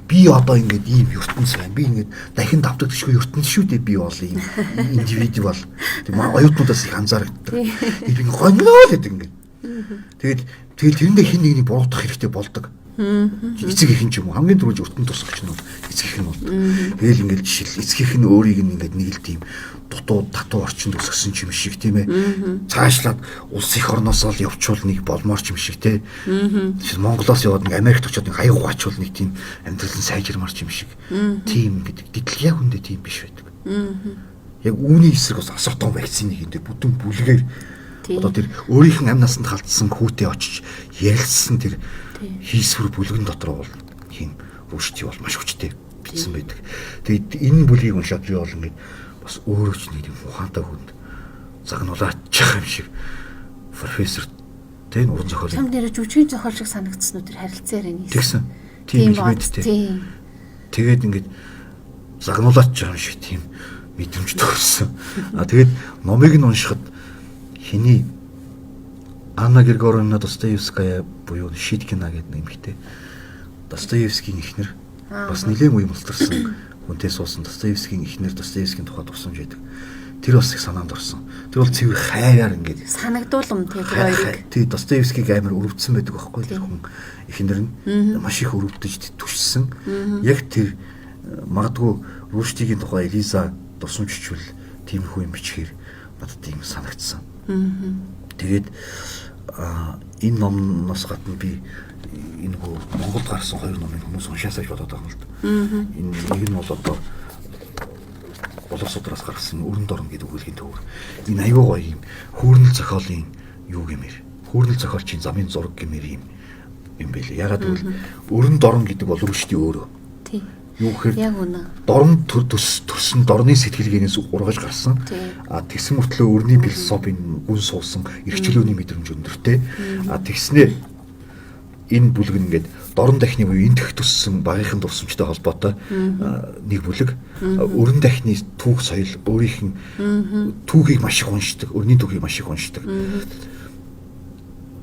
Би одоо ингээд ийм ертөнц байна. Би ингээд дахин давдаг төшгүй ертөнц шүү дээ би бол ийм индивидуал. Тийм оюутнуудаас их анзаардаг. Би гонлоо гэдэг ингээд. Тэгээд тэрэндээ хин нэгний буруутгах хэрэгтэй болдог. Эцэг ихэн ч юм уу хамгийн түрүүж ертөнц тусгагч нь эцэг ихэн бол. Тэгэл ингээд жишээл эцэг ихэн өөрийг ингээд нэг л тийм дутуу татуу орчинд өсгсөн юм шиг тийм ээ. Цаашлаад улс их орноос л явуучвал нэг болмоор юм шиг тийм. Жишээл Монголоос яваад нэг Америкт очиод нэг аяг угаачвал нэг тийм амьдрал нь сайжирмар юм шиг. Тийм гэдэг. Гэтэл яг үндэ тийм биш байдаг. Яг үүний эсрэг бас асуутан вакцины хийдэг бүдүүн бүлгээр одоо тэр өөрийнх нь амь насанд халтсан хүүтэй очиж ярилцсан тэр хийсвэр бүлгэн дотор бол тийм Рүшти бол маш хүчтэй бичсэн байдаг. Тэгээд энэ бүлгийг уншаад би бол ингээд бас өөрөө ч нэг юм ухаантай хүнд загнуулаач юм шиг профессор тийм уран зохиол. Сам дээр жүжигний зохиол шиг санагдсан уу тэр харилцаар энэ. Тэгсэн. Тийм мэдтэй. Тэгээд ингээд загнуулаач юм шиг тийм мэдрэмж төрсөн. Тэгээд номыг нь уншихад хиний Анна Григорьевна Достоевская буюу Шиткина гэдэг нэмэгтэй Достоевскийн эхнэр бас нэлээд үе мултарсан хүнтэй суусан Достоевскийн эхнэр Достоевскийн тухай дурсамж байдаг. Тэр бас их санаанд орсон. Тэр бол цэвэр хайраар ингээд санагдуулам тэр хоёрыг. Тий Достоевскийг амар өрөвдсөн байдаг байхгүй тэр хүн эхнэр нь маш их өрөвдөж түшсэн. Яг тэр магадгүй Рүштигийн тухай Элиза дурсамжчвал тиймэрхүү юм бичгээр надад тийм санагдсан. Тэгээд энэ номноос гадна би энэ Монголд гарсан хоёр номыг хүмүүс уншаасаа гэж бодоод байгаа юм л да. Энэ нэг нь бол одоо болор судраас гаргасан өрн дорн гэдэг үглийн төвөр. Энэ аюу гоё юм хүүрнэл зохиолын юу гэмээр. Хүүрнэл зохиолчийн замын зураг гэмээр юм байлээ. Ягаад гэвэл өрн дорн гэдэг бол рүшти өөрөө. Тийм. Юу гэхээр Яг үнэ. дорн төрсөн дорны сэтгэлгээнээс ургаж гарсан. Тэгсэн мөртлөө өрний философийн гүн суусан эрхчлөөний мэдрэмж өндөртэй. Тэгснээр энэ бүлэг нь ингээд дорн дахны буюу энэ дэх төссөн багийнхан дурсамжтай холбоотой нэг бүлэг. Өрн дахны түүх соёл өөрийнх нь түүхийг маш их уншдаг, өрний түүхийг маш их уншдаг.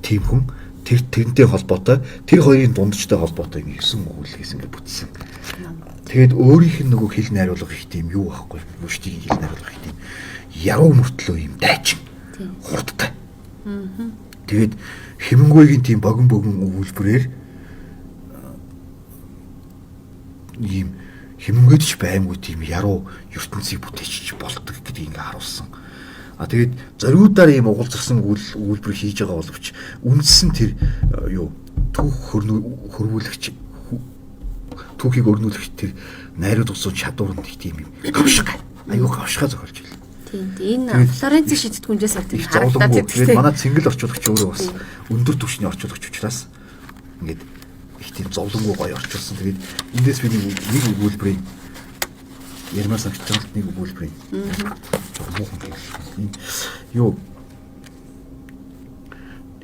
Тийм хүн тэрнтэй холбоотой тэр хоёрын дундчтай холбоотой 9 өгүүлгээс ингээд бүтсэн. Тэгээд өөрийнх нь нөгөө хэл найруулга их тийм юу байхгүй. Мөштийн хэл найруулга их тийм яруу мөртлөө юм дайчин. Хурдтай. Тэгээд Хемингуйгийн тийм богино өгүүлбэрээр ийм Хемингуйд ч баймгүй тийм яруу ертөнцийг бүтээчих болдог гэдгийг ингээ харуулсан. Тэгээд зориудаар ийм угалзарсан өгүүлбэр хийж байгаа боловч үндсэн тэр юу түүх хөрвүүлэгч түүхийг өрнүүлэх тэр найрууд усан чадвар нь их тийм юм. Гавшиг. Аюу гавшгаа зохиолж байна. Тийм. Энэ Флоренц шийдтгүнжээс авдаг харагдаад байдаг. Тэгээд манай цэнгэл орчуулагч өөрөө бас өндөр түвшний орчуулагч учраас ингээд их тийм зовлонгүй гоё орчуулсан. Тэгээд эндээс би нэг өгүүлбэрийн ярмаар санагдсан нэг өгүүлбэрийн юу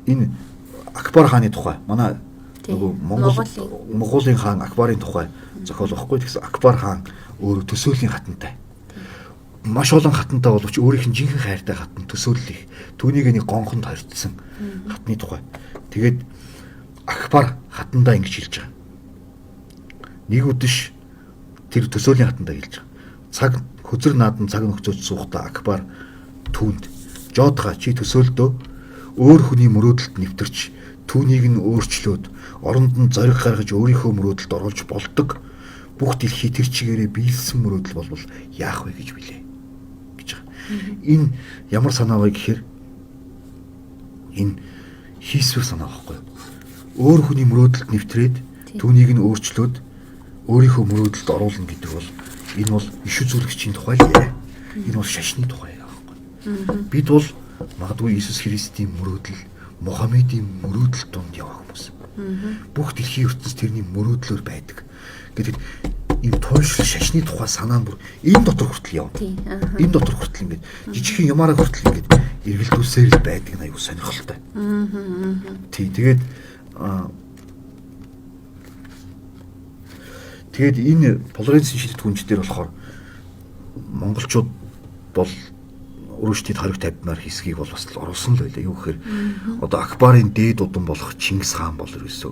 энэ Акбар хааны тухай манай нөгөө Монголын хаан Акбарын тухай зохиол واخгүй. Тэгсэн Акбар хаан өөрөө төсөөлийн хатантай. Маш олон хатантай боловч өөрийнх нь жинхэнэ хайртай хатан төсөөллөх. Түүнийг нэг гонхонд хоригдсан хатны тухай. Тэгээд Акбар хатандаа ингэж хэлж байгаа. Нэг үдэш тэр төсөөлийн хатандаа хэлж байгаа. Цаг хөзөр наадан цаг нөхцөж суухдаа Акбар түүнд жодга чи төсөөлдөө өөр хүний мөрөөдөлд нэвтэрч түүнийг нь өөрчлөөд оронд нь зориг гаргаж өөрийнхөө мөрөөдөлд оруулж болдог. Бүх дэлхий тэр чигээрээ биелсэн мөрөөдөл болвол яах вэ гэж билээ гэж байгаа. Энэ ямар санаа вэ гэхээр энэ хийсвэр санаа байхгүй юу? Өөр хүний мөрөөдөлд нэвтрээд түүнийг нь өөрчлөөд өөрийнхөө мөрөөдөлд оруулна гэдэг бол энэ бол иш үзүүлэгчийн тухай л ээ. Энэ бол шашны тухай байхгүй юу? Бид бол магадгүй Иесус Христийн мөрөөдөл Мухаммедийн мөрөөдөл донд яваа хүмүүс. Бүх дэлхийн ертөнц тэрний мөрөөдлөөр байдаг. Гэтэл энэ туйлшил шашны тухай санаа нь бүр энэ дотор хүртэл явна. Энэ дотор хүртэл ингээд жижигхэн ямаараа хүртэл ингээд эргэлдүүлсээр л байдаг нь аюу сонирхолтой. Тэгээд энэ Флоренцийн шийдтгүнж дээр болохоор монголчууд бол өөрөөсдөд хориг тавьмаар хийсгийг бол бас л оруулсан л байлаа. Юу гэхээр одоо Акбарын дээд удам болох Чингис хаан бол ерөөсөө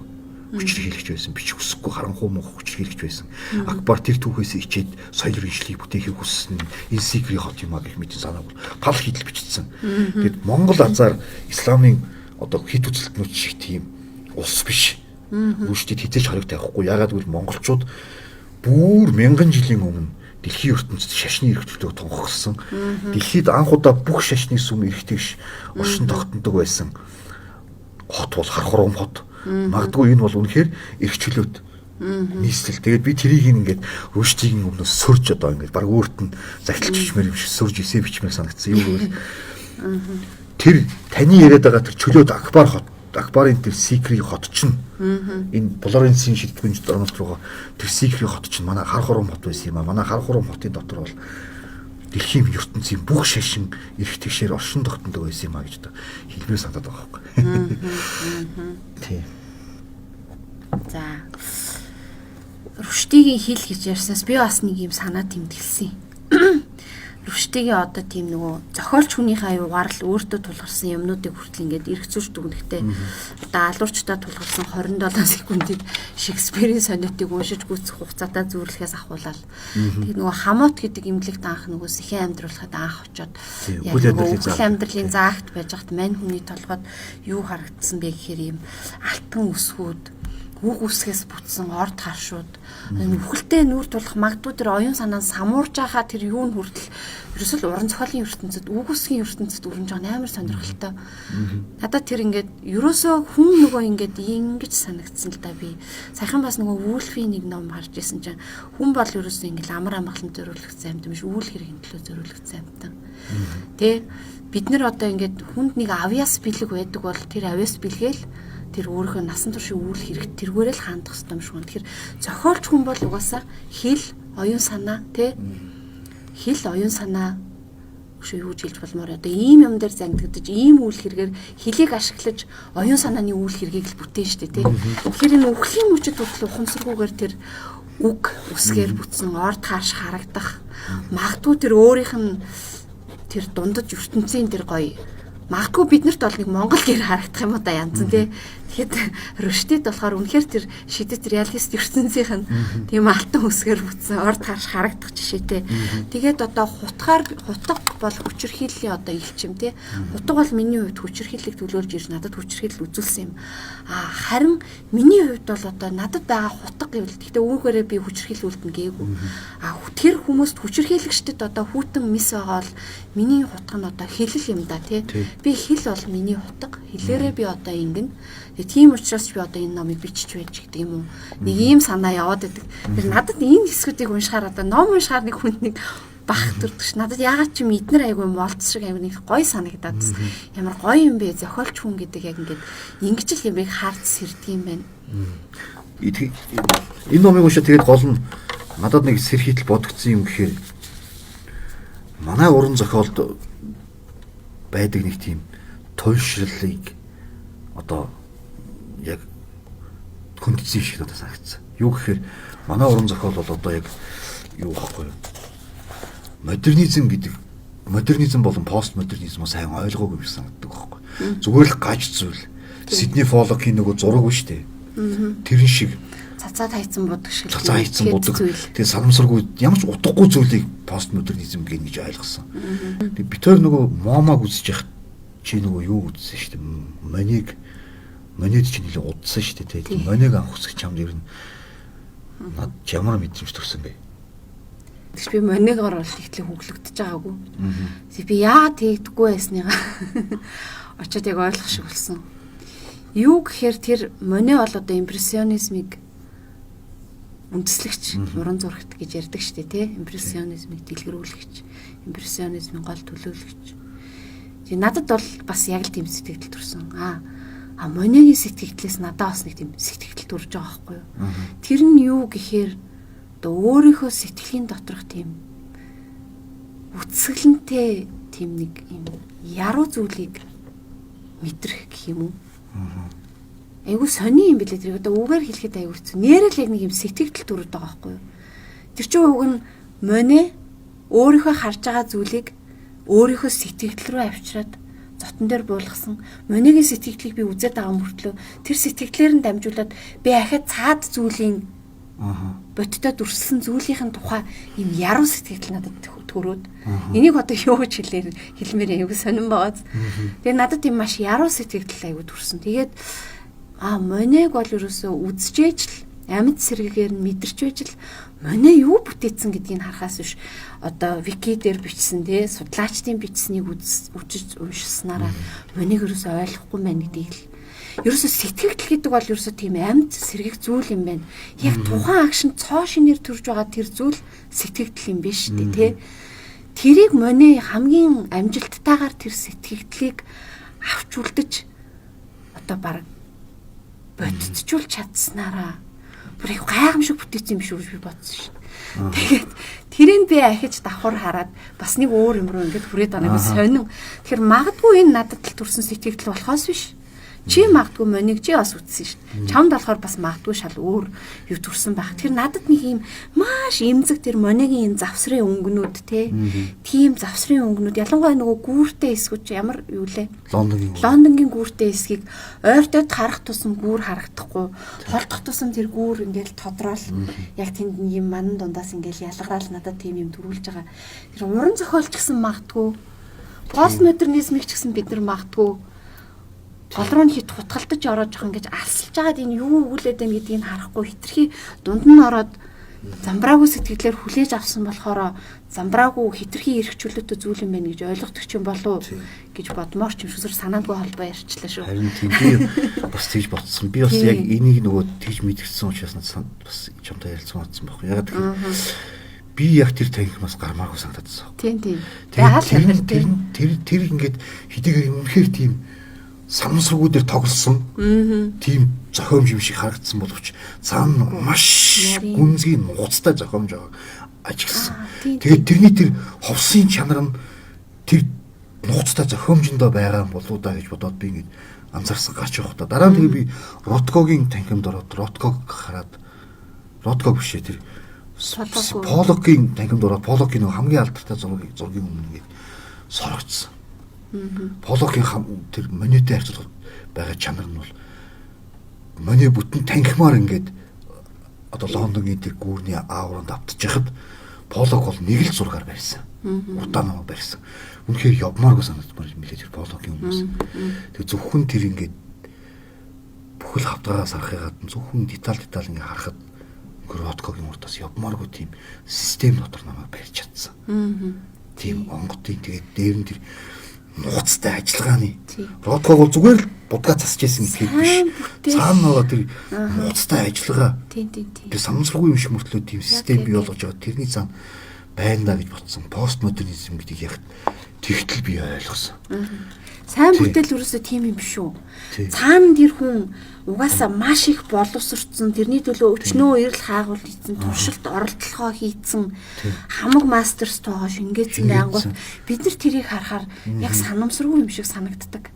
хүчрхийлэгч байсан, бичих хүсэхгүй харанхуй мох хүчрхийлэгч байсан. Акбар тэр түүхээс ичээд соёл ринчлийг бүтээхийг хүссэн энэ секрет хот юм а гэх мэт санаа бол гал хийдэл бичсэн. Тэгэд Монгол азар исламын одоо хит үзэлтнүүд шиг тийм улс биш. Өөрсдөд хизээч хориг тавихгүй. Ягаад гэвэл монголчууд бүр мянган жилийн өмнө дэлхийн ертөнцид шашны эрхчлөлөө тунхагсан. Дэлхийд анх удаа бүх шашны сүм эрхтгийш оршин тогтнодог байсан хот бол Хархурам хот. Магадгүй энэ бол үнэхээр эрхчлөөд нийслэл. Тэгээд би тэрийг ингээд Рүштигийн өмнөөс сөрж одоо ингээд баг өөрт нь загталчмаар юм шиг сөрж эсэ бичмээр санагдсан. Юу гэвэл тэр таны яриад байгаа тэр чөлөөт Акбар хот, Акбарын тэр секрет хот чинь энэ Флоренцийн шийдтгүнж дорнот руугаа тэр секрет хот чинь манай Хархурам хот байсан юм а. Манай Хархурам хотын дотор бол дэлхийн ертөнцийн бүх шашин эрх тэгшээр оршин тогтнодог байсан юм а гэж хэлмээр санагдаад байгаа байхгүй. Тийм. За. Рүштигийн хэл гэж ярьснаас би бас нэг юм санаа тэмдэглэсэн. Рүштигийн одоо тийм нөгөө зохиолч хүнийхээ аюугаар л өөртөө тулгарсан юмнуудыг хүртэл ингээд эрх зүйч дүгнэхтэй одоо алуурчдаа тулгарсан 27 секундыг Шекспирийн сонетыг уншиж гүйцэх хугацаатай зүйрлэхээс ахуулаад тэгээд нөгөө Хамот гэдэг имлэгт анх нөгөө сэхэн амьдруулахад анх очоод яг үйл амьдралын заагт байж хат мань хүний толгойд юу харагдсан бэ гэхээр юм алтан өсгүүд үг үсгээс бүтсэн орд харшууд үхэлтэй нүүр тулах магадгүй тэр оюун санаа самуурж байхаа тэр юу нь хүртэл ерөөсөл уран зохиолын ертөнцид үг үсгийн ертөнцид өрнж байгаа амар сонирхолтой. Надад тэр ингээд ерөөсөө хүн нөгөө ингээд ингэж санагдсан л да би. Саяхан бас нөгөө Вулфийн нэг ном харж байсан чинь хүн бол ерөөсөө ингээд амар амгалан зориулагдсан юм биш үйл хэргийн төлөө зориулагдсан юм. Тэ бид нар одоо ингээд хүнд нэг авьяас бэлэг байдаг бол тэр авьяас бэлгээл тэр өөрийнхөө насан туршийн үйл хэрэгт тэргээрэл хандах хэрэгтэй юм шиг байна. Тэгэхээр зохиолч хүн бол угаасаа хэл, оюун санаа, тэ хэл, оюун санаа шүү юу жилж болмоор одоо ийм юм дээр зангидаж, ийм үйл хэрэгээр хэлийг ашиглаж оюун санааны үйл хэргийг л бүтээн штэ, тэ. Тэгэхээр энэ үхлийн мөчөд хүртэл ухамсаргүйгээр тэр үг үсгээр бүтсэн орд харш харагдах магадгүй тэр өөрийнх нь тэр дундаж ертөнцийн тэр гоё магадгүй биднэрт бол нэг Монгол гэр харагдах юм уу да янз тий. Тэгэхэд Рүштэд болохоор үнэхээр тэр шидэт реалист ертөнцийнх нь тийм алтан үсгээр бүтсэн орд харш харагдах жишээтэй. Тэгээд одоо хутга бол хүчирхийллийн одоо илчим тий. Хутга бол миний хувьд хүчирхийллийг төлөөлж ирж надад хүчирхийлэл үзүүлсэн юм. Харин миний хувьд бол одоо надад байгаа хутга гэвэл гэхдээ үүгээрээ би хүчирхийлүүлдэн гээгүй. Тэр хүмүүст хүчирхийлэгчдэд одоо хүүтэн мис байгаа бол миний хутга нь одоо хэлэл юм да тий. Би хэл бол миний хутга. Хэлээрээ би одоо ингэн. Тийм учраас би одоо энэ номыг бичиж байж гэдэг юм уу. Нэг ийм санаа яваад байдаг. Тэр надад энэ хэсгүүдийг уншихаар одоо ном уншихаар нэг хүнд нэг бах төрдөг ш. Надад ягаад ч юм эднэр айгүй молц шиг амир нэг гоё санагдаад. Ямар гоё юм бэ? Зохиолч хүн гэдэг яг ингээд ингэж л юмыг харж сэрдэг юм байна. Энэ номыг уншаад тэгээд гол нь надад нэг сэрхийтл бодогдсон юм гэхээр манай уран зохиолд байдаг нэг тийм туйлшрлыг одоо яг хүндсэн шиг надад санагдсан. Юу гэхээр манай уран зохиол бол одоо яг юу гэхгүй модернизм болон постмодернизм сайн ойлгоогүй биш санагддаг байхгүй. Зүгээр л гаж зүйл. Сидней Фоллокийн нөгөө зураг биш үү? Тэрэн шиг цацаад хайцсан будаг шиг. Цацаад хайцсан будаг. Тэгээ санамсаргүй ямар ч утгагүй зүйлийг постмодернизм гэнэ гэж ойлгосон. Тэгээ бид төр нөгөө момаг үзэж яхад чи нөгөө юу үзсэн шүү дээ. Монед чинь нэлээд удсан шүү дээ. Тэгээ монег анх үсгэж чамд ер нь над ямар мэдрэмж төрсөн бэ? Тэгш би монег оруулалт ихтлээ хөглөгдөж байгаагүй. Би яагаад тэгдэггүй байсныгаа очоод яг ойлгох шиг болсон. Юу гэхээр тэр моне бол одоо импрессионизмыг үндэслэгч, уран зурагт гэж ярьдаг шүү дээ, тий? Импрессионизмыг дэлгэрүүлэгч, импрессионизмын гол төлөөлөгч. Тэгээ надад бол бас яг л тийм сэтгэл төрсөн. Монегийн сэтгэлээс надад бас нэг тийм сэтгэл төрж байгаа байхгүй юу? Тэр нь юу гэхээр одоо өөрийнхөө сэтгэлийн доторх тийм үтсгэлэнтэй тийм нэг юм яруу зүйлийг мэдрэх гэх юм уу? Айгу сони юм билээ тэр одоо үгээр хэлэхэд айгу хэцүү. Нэрэл яг нэг юм сэтгэл төрөд байгаа байхгүй юу? Тэр чинь уг нь моне өөрийнхөө харж байгаа зүйлийг өөрийнхөө сэтгэл рүү авчираад зотон дээр буулгасан монегийн сэтгэлийг би үзээд байгаа мөртлөө тэр сэтгэлээр нь дамжуулаад би ахад цаад зүйлийн бодтод үрсэлсэн зүйлийн тухай юм яруу сэтгэл надад төрөөд энийг одоо юу гэж хэлмээр айгу сонирн байгааз. Тэгээ надад тийм маш яруу сэтгэл айгу төрсөн. Тэгээд монег бол ерөөсөө үзжээж л амьд сэргээр нь мэдэрч байж л моне юу бүтээсэн гэдгийг харахаас биш одоо вики дээр бичсэн те судлаачдын бичсэнийг үзэж уншсанараа монег ерөөсөө ойлгохгүй байна гэдгийг л ерөөсөө сэтгэл гэдэг бол ерөөсөө тийм амьд сэргэх зүйл юм байна. Яг тухайн акшн цоо шинээр төрж байгаа тэр зүйл сэтгэл юм биш үү те. Тэрийг моне хамгийн амжилттайгаар тэр сэтгэлдлийг авч үлдэж одоо баг бодцжуул чадсанараа бүр их гайхамшиг бүтээсэн юм шүү гэж би бодсон шин. Тэгээд тэрийг би ахиж давхар хараад бас нэг өөр юм руу ингээд хүрээд байгаа нэг сонин. Тэгэхээр магадгүй энэ надад л төрсэн сэтгэл болохоос биш. Чи магадгүй монийг чи бас үтсэн шүү дээ. Чамд болохоор бас магадгүй шал өөр юу төрсэн байх. Тэр надад нэг юм маш эмзэг тэр монигийн завсрын өнгөнүүд те. Тийм завсрын өнгөнүүд ялангуяа нөгөө гүүртэй эсгүүч ямар юу лээ. Лондонгийн гүүртэй эсгийг ойртоод харах тусам гүүр харагдахгүй. Холдох тусам тэр гүүр ингээл тодроол яг тэнд юм манан дундаас ингээл ялгараал надад тийм юм төрүүлж байгаа. Тэр уран зохиолч гэсэн магадгүй. Постмодернизмыг ч гэсэн бид нар магадгүй гол руу нь хит хутгалтаж ороод жоох ингэж алсалж байгаад энэ юу өгүүлээд байна гэдгийг харахгүй хитрхи дунд нь ороод замбраагүй сэтгэлээр хүлээж авсан болохоор замбраагүй хитрхи эрх чөлөөтэй зүйл юм байна гэж ойлгодог ч юм болов гэж бодмоор ч юм шиг санаандгүй холбоо ярьчлаа шүү. Харин тийм би бас тэгж бодсон. Би бас яг энийг нөгөө тэгж мэдгдсэн учраас бас чамтай ярилцсан бодсон байхгүй. Яг би яг тэр танхимаас гармааргүй санагдсан. Тийм. Тэр ингээд хэдийгээр үнэхээр тийм самсргуу дээр тоглосон. Тийм зохиомж юм шиг харагдсан боловч цаана маш гүнзгий нууцтай зохиомж ажигласан. Тэгээд тэрний тэр ховсын чанар нь тэр нууцтай зохиомжиндөө байгаа юм болоо да гэж бодоод би ингээд анзаарсан гарч явах та. Дараа нь тэгээ би Роткогийн танхимд ороод Ротког хараад Ротког биш тэр Полокгийн танхимд ороод Полокгийн хамгийн алдартай зургийн өмнө ингээд сорогдсон. Полокгийн тэр монетой харьцуулахад байгаа чанар нь бол моне бүтэн танхимаар ингээд одоо Лондонгийн тэр гүүрний аавранд автчихад Полок бол нэг л зургаар барьсан. Удаа намаа барьсан. Үнэхээр явмааргүй санагдмаар мэлээ тэр Полокгийн хүмүүс. Тэгээ зөвхөн тэр ингээд бүхэл хавтгаас харахыгаад зөвхөн деталь ингээд харахад Роткогийн урдаас явмааргүй тийм систем дотор намайг барьж чадсан. Тийм онгодын тэгээд дээр нь тэр нууцтай ажиллагааны Ротког бол зүгээр л будгаа засч байсан гэхэд биш. Цаана байгаа тэр нууцтай ажиллагаа. Тэр самсргүй юм шиг мөртлөө тийм систем бий болгож байгаа. Тэрний цаана байна да гэж бодсон. Постмодернизм гэдэг яг тэгтэл би ойлгосон. Сайн бүтээл ерөөсөө тийм юм биш үү? Цаана тэр хүн угаасаа маш их боловсрцсан, тэрний төлөө өчнөө эрэл хаагуул хийсэн, туршилт оролдлогоо хийсэн, хамаг мастерс тоогоо шингээсэн байнгут бид нар тэрийг харахаар яг санамсаргүй юм шиг санагддаг.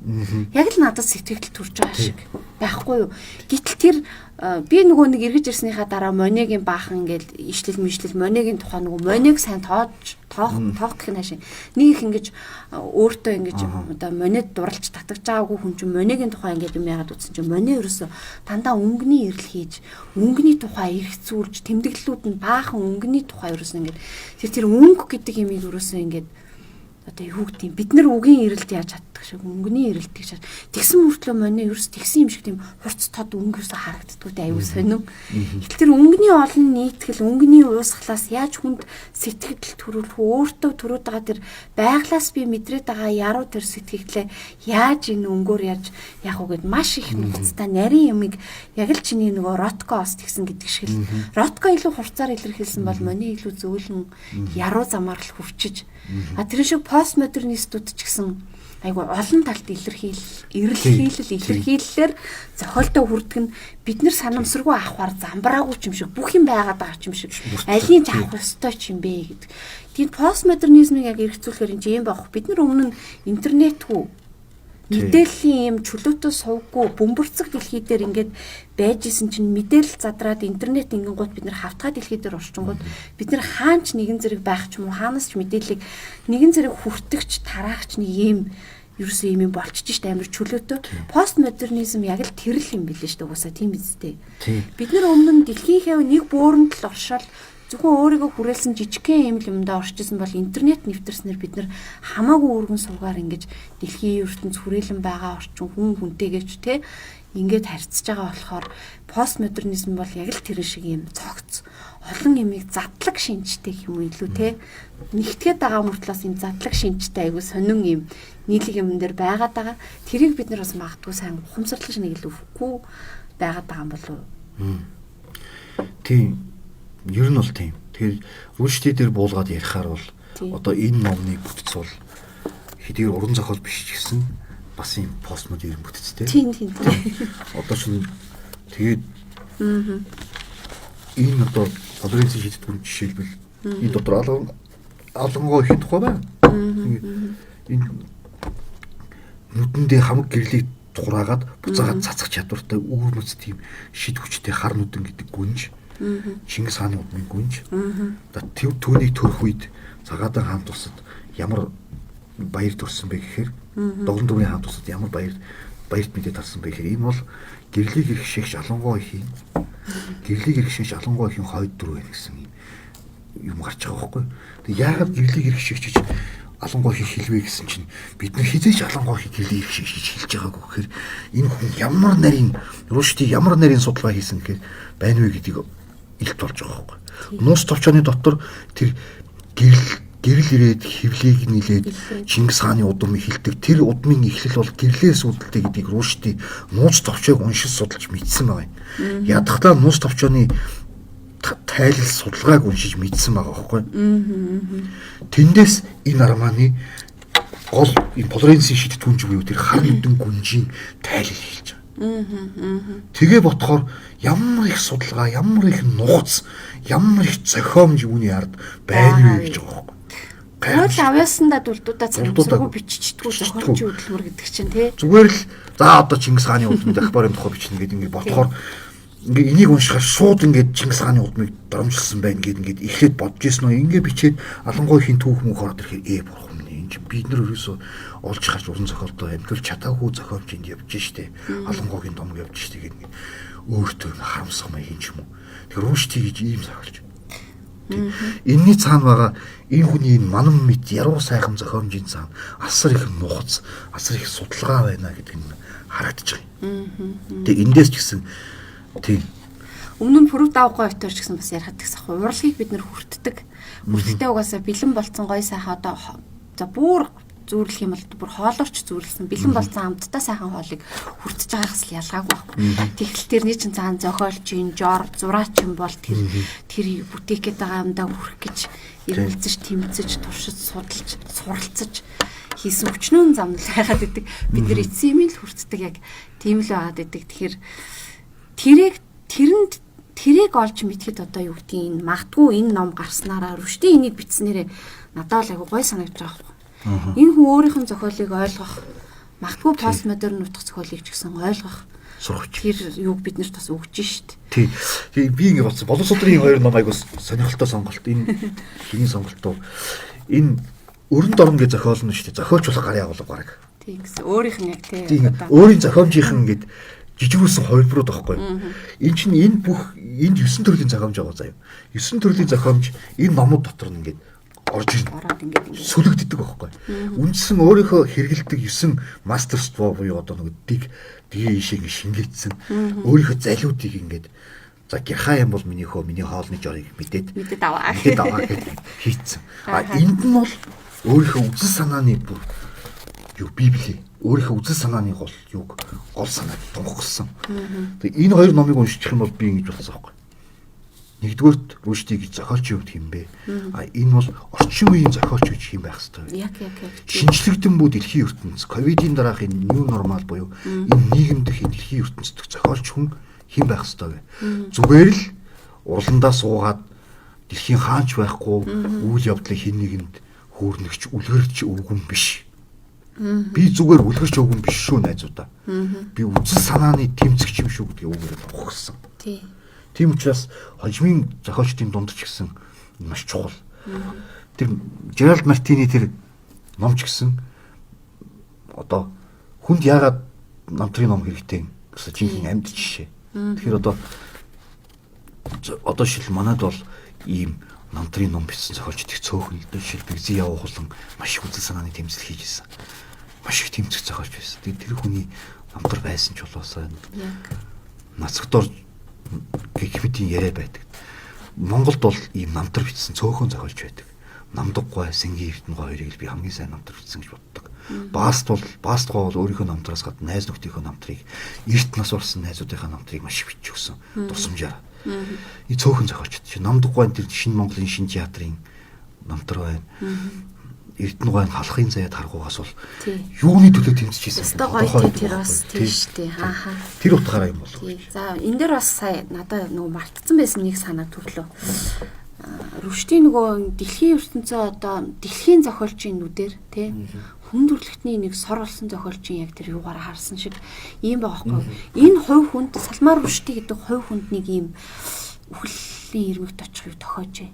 Яг л надад сэтгэл төрж байгаа шиг байхгүй юу? Гэтэл тэр би нөгөө нэг эргэж ирснийхаа дараа Монегийн баахан ингээл ишлэл Монегийн тухай нөгөө Монег сайн тоогдох нь хашийн нэг их ингэж өөртөө ингэж одоо Монед дурлж татгаж байгаагүй хүн чинь Монегийн тухай ингээд юм яагаад утсан чинь Моне ерөөсө дандаа өнгөний эрэл хийж өнгөний тухай эргцүүлж тэмдэглэлүүд нь баахан өнгөний тухай ерөөсө ингээд тэр өнгө гэдэг юмыг ерөөсө ингээд одоо юу гэдэг бид нар үгийн эрэлт яаж чаддаг шиг өнгөний эрэлт гэж тэгсэн мөртлөө Моне ерөөс тэгсэн юм шиг тийм хурц тод өнгөөсөө харагддаггүй дээ аюу сонин. Гэтэл тэр өнгөний олон нийтгэл өнгөний уусгалаас яаж хүнд сэтгэл төрүүлэх өөртөө төрөөд байгаа тэр байглаас би мэдрээд байгаа яруу тэр сэтгэлээ яаж энэ өнгөөр яаж яг үгээд маш их нуцтай нарийн юмыг яг л чиний нөгөө Роткоос тэгсэн гэдэг шиг л Ротко илүү хурцаар илэрхийлсэн бол Моне илүү зөөлөн яруу замаар л хурчиж тэр шиг постмодернистууд ч гэсэн айгу олон талт илэрхийлэлээр зохиолтой хүрдэг нь бид нар санамсаргүй авахар замбраагүй ч юм шиг бүх юм байгаад байгаа ч юм шиг алийг авах ёстой ч юм бэ гэдэг. Тийм постмодернизмыг яг эргцүүлэхээр энэ юм баах. Бид нар өмнө нь интернетгүй мэдээллийн юм чөлөөтэй сувгүй бөмбөрцөг дэлхий дээр ингээд байж исэн чинь мэдээлэл задраад интернет ингэнгүүт бид нар хавтгай дэлхий дээр орчингууд бид нар хаанч нэгэн зэрэг байх ч юм уу хаанаас ч мэдээллийг нэгэн зэрэг хүртэгч тараагч нэг юм ерөөсөө юм болчихж штэ амар чөлөөтэй постмодернизм яг л тэр л юм билээ штэ угаасаа тийм үстэй. Бид нар өмнө нь дэлхийнхээ нэг бөөрөнд л оршоод зөвхөн өөрийгөө хүрээлсэн жижигхэн юмдаа орчижсэн бол интернет нэвтэрснээр бид нар хамаагүй өргөн суугаар ингэж дэлхийн ертөнц хүрээлэн байгаа орчин хүн хүнтэйгээч те ингээд харьцаж байгаа болохоор постмодернизм бол яг л тэр шиг юм цогц олон юмыг задлаг шинжтэй юм уу илүү те нэгтгээд байгаа мөртлөөс юм задлаг шинжтэй айгу сонин юм нийлэг юм дээр байгаад байгаа тэрийг бид нар бас магадгүй сайн ухамсарлаж нэг илүү өгөхгүй байгаад байгаа юм болов уу? Тийм. Ер нь бол тийм. Тэгэхээр Рүшди дээр буулгаад ярихаар бол одоо энэ номны бүтц бол хэдийгээр уран зохиол биш ч гэсэн бас юм постмодерн бүтцтэй. Тийм. Одоо чинь тэгээд энэ одоо Лоренцо шийддэг жишээлбэл энэ дотор алангой их тухай байна. Энэ нүдэндээ хамаг гэрлийг тухраагаад буцаагаад цацах чадвартай үүр нүц тийм шид хүчтэй хар нүдэн гэдэг гүнж Чингис хааны удмын гүнж. Түүнийг төрөх үед Цагаадан хаан тусад ямар баяр төрсөн бэ гэхээр Догон дүүрийн хаан тусад ямар баярт мэдээ тарсан бэ гэхээр энэ бол гэрлийг иргэшээгч алангой ихийн хойд дөрөв гэсэн юм гарч байгаа байхгүй. Тэг яагаад гэрлийг иргэшээгч алангой хэлвэ гэсэн чинь бид нар хизээч алангой хэлээ их хийж хэлж байгаагүй гэхээр энэ хүн ямар нарийн Рушди ямар нарийн судалгаа хийсэн гэхээр байна вэ гэдгийг илт болж байгаа байхгүй. Нуус товчооны дотор тэр гэрэл ирээд хевлийг нилээд Чингис хааны удам эхэлдэг. Тэр удмын эхлэл бол гэрлээс үүдэлтэй гэдгийг Рушди нууц товчоог уншиж судалж мэдсэн байгаа юм. Ядахтаа нуус товчооны тайлал судалгааг уншиж мэдсэн байгаа байхгүй. Тэндээс энэ арманы гол энэ Флоренцийн шид түнж буюу тэр хар нүдэн гүнжийн тайлал хэлж байгаа. Тэгээ ботхоор ямар их судалгаа, ямар их нууц, ямар их зохиомж үүний ард байна вэ гэж байгаа байхгүй. Гол авьяасандаа дулдуудаа цамцруу биччихдгүү зохиолч хөдөлмөр гэдэг чинь тий. Зүгээр л за одоо Чингис хааны удмын захибарын тухай бичнэ гэдэг ингээд ботхоор ингээ энийг уншихаар шууд ингээд Чингис хааны удмыг доромжилсан байна гэдэг ингээд эхлээд бодож ирсэн нөө ингээ бичээд алангой хин түүх мөнх ороод ирэхээр бурхан минь энэ чинь бид нар ерөөсөө олж харж уран зохиолтой амтвал чатаагүй зохиолч энд явж штэ алангойгийн домог явж штэ гэдэг өөртөө харамсах маяг юм ч юм уу. Тэгэхээр Рушди гэж ийм зохиолч. Энийний цаана байгаа энэ хүний энэ манан мэд яруу сайхан зохиомжийн цаана асар их нууц, асар их судалгаа байна гэдэг нь харагдаж байгаа. Тэгээ эндээс ч гэсэн тийм. Өмнө нь пүрэв давгой өтөр ч гэсэн бас ярихад гэсэн хөө урлагийг бид нэр хүртдэг. Хүртдээ угаасаа бэлэн болцсон гоё сайхан одоо за бүр зүүрлэх юм бол бүр хоолорч зүүрлсэн бэлэн болцсон амттай сайхан хоолыг хүртэж байгаагаас л ялгаагүй байхгүй. Тэгтэл тэрний чинь цаана зохиолчин, жор, зураач юм бол тэр бүтээхэд байгаа юмдаа хүрэх гэж эргэлзэж, тэмцэж, туршиж, судалж, суралцаж хийсэн өчнөө замнал хайгаад идэг. Бид нэр эцсийн юм л хүртдэг яг тийм л байгаад идэг. Тэгэхээр тэрийг олж мэдхэд одоо юу гэдгийг энэ магадгүй энэ ном гарснараа Рушди энийг бичснээрээ надад л айгу гой санагдаж байгаа юм. Энэ хүн өөрийнх нь зохиолыг ойлгох магадгүй постмодерн утга зохиолыг ч гэсэн ойлгох сурахч. Тэр юуг бид нарт бас өгч шít. Тий. Тэгээ би ингэ бодсон. Боловсролын хоёр ном айгу сонирхолтой сонголт. Энэ хэний сонголтоо энэ өрөнд орно гэж зохиолно шүү дээ. Зохиолч болох гарын агуулга баг. Тийм гэсэн. Өөрийнх нь яг тий. Өөрийн зохиомжийнх нь ингээд жижигүүлсэн хувилбарууд байхгүй. Энэ чинь энэ бүх энд 9 төрлийн зохиомж байгаа заяа. 9 төрлийн зохиомж энэ номууд дотор нь ингээд орж ирнэ. Сүлэгддэг байхгүй. Үндсэн өөрийнхөө хэрэгэлдэг 9 мастерство буюу одоо нэг dige ишиг шингээдсэн өөрийнхөө залиудыг ингээд за гэрхаа юм бол миний хоолны жорыг мэдээд аваа гэж хийцэн. Энд нь бол өөрийнхөө үзэл санааны бүр юу Библи өөрийнхөө үзэл санааны гол санааг тунхагласан. Тэгээ энэ хоёр номыг уншчих юм бол би ингэж бодсон байхгүй. Нэгдүгээрт Рушди гэж зохиолч юу гэх юм бэ? Энэ бол орчин үеийн зохиолч гэж юм байх хэрэгтэй. Яг. Шинжлэгдэн буй дэлхийн ертөнц, ковидын дараахын new normal буюу энэ нийгэм дэх дэлхийн ертөнцийн зохиолч хүн хэн байх хэрэгтэй вэ? Зүгээр л урландаа суугаад дэлхийн хаанч байхгүй үйл явдлыг хэн нэгэнд хөөрнөгч, үлгэрч өвгөн биш. Би зүгээр үлгэрч өвгөн биш шүү найзуудаа. Би үзэл санааны тэмцэгч юм шүү гэдгийг үгээр ухагсан. Тийм учраас хожимын зохиолчдын дунд ч гэсэн маш чухал. Тэр Жеральд Мартини тэр номч гэсэн одоо хүнд яагаад намтрын ном хэрэгтэй гэсэн жинхэнэ амьд жишээ. Тэгэхээр одоо шил манад бол ийм намтрын ном бичсэн зохиолчд их цөөхөн л дээ. Жишээлбэл Зия Ухлан маш их үзэл санааны тэмцэл хийж ирсэн. Маш их тэмцэх зохиолч байсан. Тэр хүний намтар байсан ч болоосаа нацгтор гихмитийн яриа байдаг. Монголд бол ийм намтар бичсэн цөөхөн зохиолч байдаг. Намдаггүй, Сэнгийн Эрдэнэ хоёрыг л би хамгийн сайн намтар бичсэн гэж боддог. Баастгой бол өөрийнхөө намтраас гадна найз нөхдийнхөө намтрыг, эрт нас болсон найзуудынхаа намтрыг маш их бичиж өгсөн. Тусамжаар. И цөөхөн зохиолч. Намдаггүй тэр шинэ Монголын шинэ театрын намтар байна. Эрдэнэ гойн халахын заяад харгуугаас бол юуны төлөө тэмцэж хийсэн. Тэр бас тийм шүү дээ. Тэр утгаараа юм болов. За энэ дээр бас сая надад нөгөө мартцсан байсан нэг санаа төрлөө. Рушди нөгөө дэлхийн ертөнцөө одоо дэлхийн зохиолчийн нүдээр тий хүн төрөлхтний нэг сор болсон зохиолчийн яг тэр юугаараа харсан шиг ийм байгаа байхгүй. Энэ хувь хүнд Салман Рушди гэдэг хувь хүнд нэг ийм үхлийн ирмэгт очихыг тохиожээ.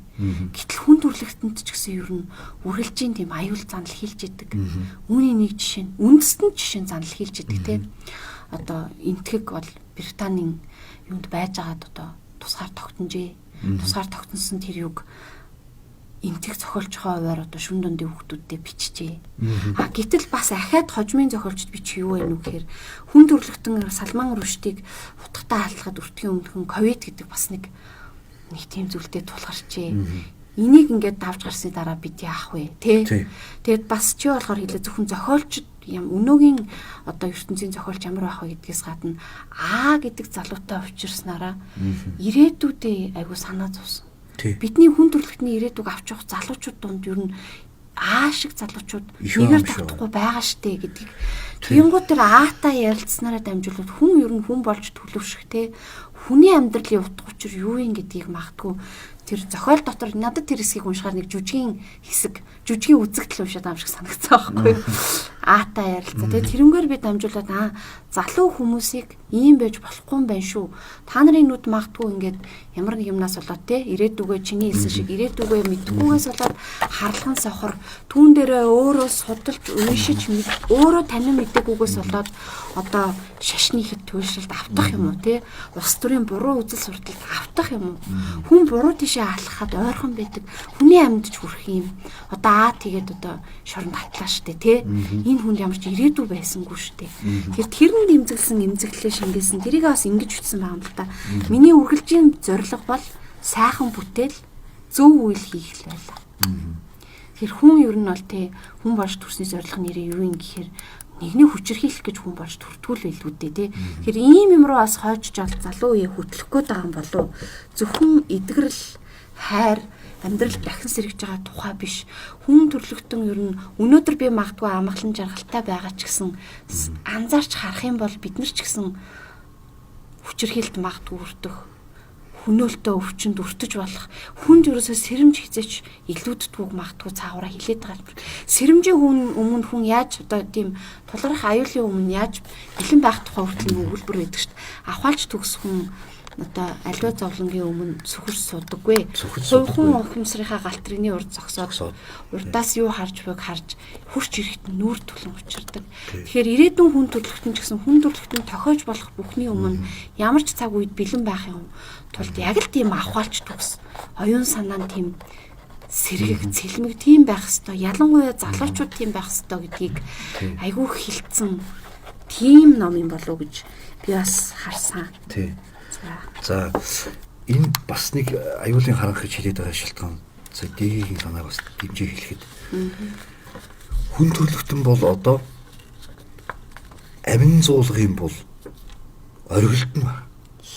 Гэтэл хүн төрөлхтөнд ч гэсэн ер нь үргэлжийн тийм аюул занал хийлж идэг. Үүний нэг жишээ нь үндэстэн жишээ занал хийлж идэг тий. Одоо энтгэг бол Британийн юунд байж байгаад одоо тусгаар тогтножээ. Тусгаар тогтносон тэр юг эмтэг зохиолч хуваар одоо шүн дундын хүүхдүүдтэй бичжээ. Гэтэл бас ахаад хожмын зохиолчд бичих юу вэ нүхээр хүн төрлөختөн Салман Рүштийг утгатай хаалгахад өртгийн өмнөхөн ковид гэдэг бас нэг тийм зүйлтэй тулгарчээ. Энийг ингээд давж гарсны дараа бид яах вэ? Тэгэд бас чи болохоор хэлээ зөвхөн зохиолчд өнөөгийн одоо ертөнцийн зохиолч ямар байх вэ гэдгээс гадна гэдэг залуутай учирснараа ирээдүйдээ айгу санаа зовсон. Бидний хүн төрөлхтний ирээдүг авч явах залуучууд донд ер нь шиг залуучууд нэгээр татахгүй байгаа штэ гэдгийг тэгэнгүүт тэр аатай ярилцсанараа дамжуулаад хүн ер нь хүн болж төлөвшөх те хүний амьдралын утга учир юу юм гэдгийг магтгүй тэр зохиол дотор надад тэр хэсгийг уншихаар нэг жүжигийн үзэгдэл уншаад байгаа юм шиг санагцсан байхгүй юу? Аатай ярилцаа. Тэгээд тэрнгээр би дамжуулаад залуу хүмүүсийг ийм байж болохгүй юм байна шүү. Та нарын нүд магтгүй ингээд ямар нэг юмнаас болоод те ирээдүгөө чиний хэлсэн шиг ирээдүгөө мэдхгүйгээс болоод харлахын сохор түүн дээрээ өөрөө судалж уншиж өөрөө танин мэдэггүйгээс болоод одоо шашны хэд туйлшилт автах юм уу те улс төрийн буруу үзэл сурталд автах юм уу? Хүн буруу тийшээ алхахад ойрхон байдаг. Хүний амьдч хүрэх юм. Одоо тэгээд одоо шоронд татлаа штэ те. Энэ хүнд ямар ч ирээдүй байсангүй штэ. Тэр нь дэмзэглсэн эмзэглэлээ шингээсэн. Тэрийг бас ингэж үтсэн байгаа юм л та. Миний үргэлжийн зорилго бол сайхан бүтээл зөв үйл хийх л байлаа. Тэр хүн ер нь бол те хүн болж төрсний зорилго нэрээ юу юм гэхээр нэгний хүчирхийлэх гэж хүн болж төртгүүл байлгүй дээ те. Тэр ийм юм руу бас хойчж ол залуу үе хөтлөх гээд байгаа юм болов. Зөвхөн эдгэрэл хайр амьдрал дахин сэргэж байгаа тухай биш. Хүн төрлөختөн ер нь өнөөдөр би магадгүй амгалан жаргалтай байгаа ч гэсэн анзаарч харах юм бол бид нар ч гэсэн хүчирхийлт магадгүй өртөх, хөнөөлтөө өвчнөд өртөж болох хүнд ерөөсөө сэрэмж хизээч илүүддэггүй магадгүй цаагаараа хилээд байгаа юм. Сэрэмжийн өмнө хүн яаж одоо тийм тулгарх аюулын өмнө яаж бэлэн байх тухай хүртэл өгүүлбэр байдаг шүү дээ. Авахалж төгс хүн одоо аливаа зовлонгийн өмнө сүхэрч суудаггүй. Хувьхан ухамсарынхаа галтрын урд зогсоод урдаас юу харж байг харж хурч ирэхэд нүүр түлэн учирдаг. Тэгэхээр ирээдүйн хүн төрлөختөн ч гэсэн хүн төрлөختөн тохиож болох бүхний өмнө ямар ч цаг үед бэлэн байх юм тулд яг л тийм авахалж төгс оюун санаа нь тийм сэргэг цэлмэг тийм байх хэвээр ялангуяа залуучууд тийм байх хэвээр гэдгийг айгүй хилцэн тийм ном юм болов уу гэж би бас харсан. За энэ бас нэг аюулын харанх гэж хэлээд байгаа шалтгаан. За дэгийн санааг бас дэмжиж хэлэхэд хүн төрлөختөн бол одоо амин зуулгын бол оргилд нь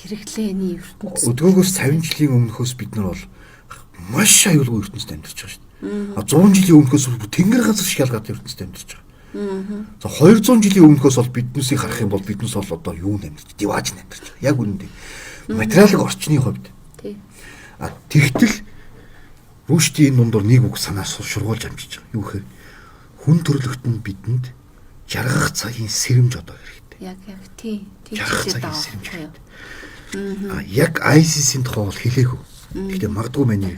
хэрэглээний ертөнцийн өдгөөгөөс 50 жилийн өмнөхөөс бид нар бол маш аюулгүй ертөнцид амьдарч байгаа шүү дээ. 100 жилийн өмнөхөөс тэнгэр газар шиг ялгаатай ертөнцид амьдарч байгаа. За 200 жилийн өмнөхөөс бол биднээсийг харах юм бол биднээс бол одоо юу нэмэрч дивааж нэмэрч яг үнэндээ материалын орчны хувьд тэгтэл Рүшти энэ дундор нэг үг санаа шургуулж амжиж байгаа. Юу гэхээр хүн төрлөختөнд бидэнд жаргах цагийн сэрэмж одоо хэрэгтэй. Яг тийм жаргах цагийн сэрэмж хэрэгтэй. Яг ISIS-ийн тухай бол хэлээгүй. Гэхдээ магадгүй миний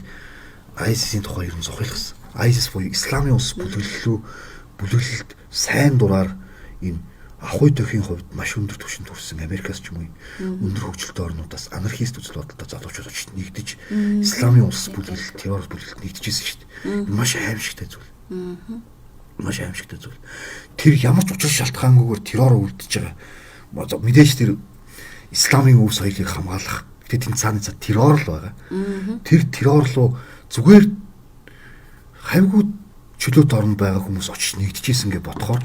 ISIS-ийн тухай ер нь зохиолгосон. ISIS буюу Исламын улс бүлэглэлд сайн дураар энэ ахуй төхийн хувьд маш өндөр түвшинд хүрсэн Америкаас ч юм уу өндөр хөгжилтэй орнуудаас анархист үзэл бодолтой залуучууд очиж нэгдэж Исламын улс бүлэглэл террор бүлэглэлд нэгдэжсэн шүү дээ. Маш аимшигтай зүйл. Маш аимшигтай зүйл. Тэр ямар ч учир шалтгаангүйгээр террор үлдэж байгаа. Мэдээж тэр Исламын өв соёлыг хамгаалах. Тэгээд энэ цааны террор л байгаа. Тэр террор руу зүгээр хавьгүй чөлөөт орнд байгаа хүмүүс очиж нэгдэжсэн гэж бодохоор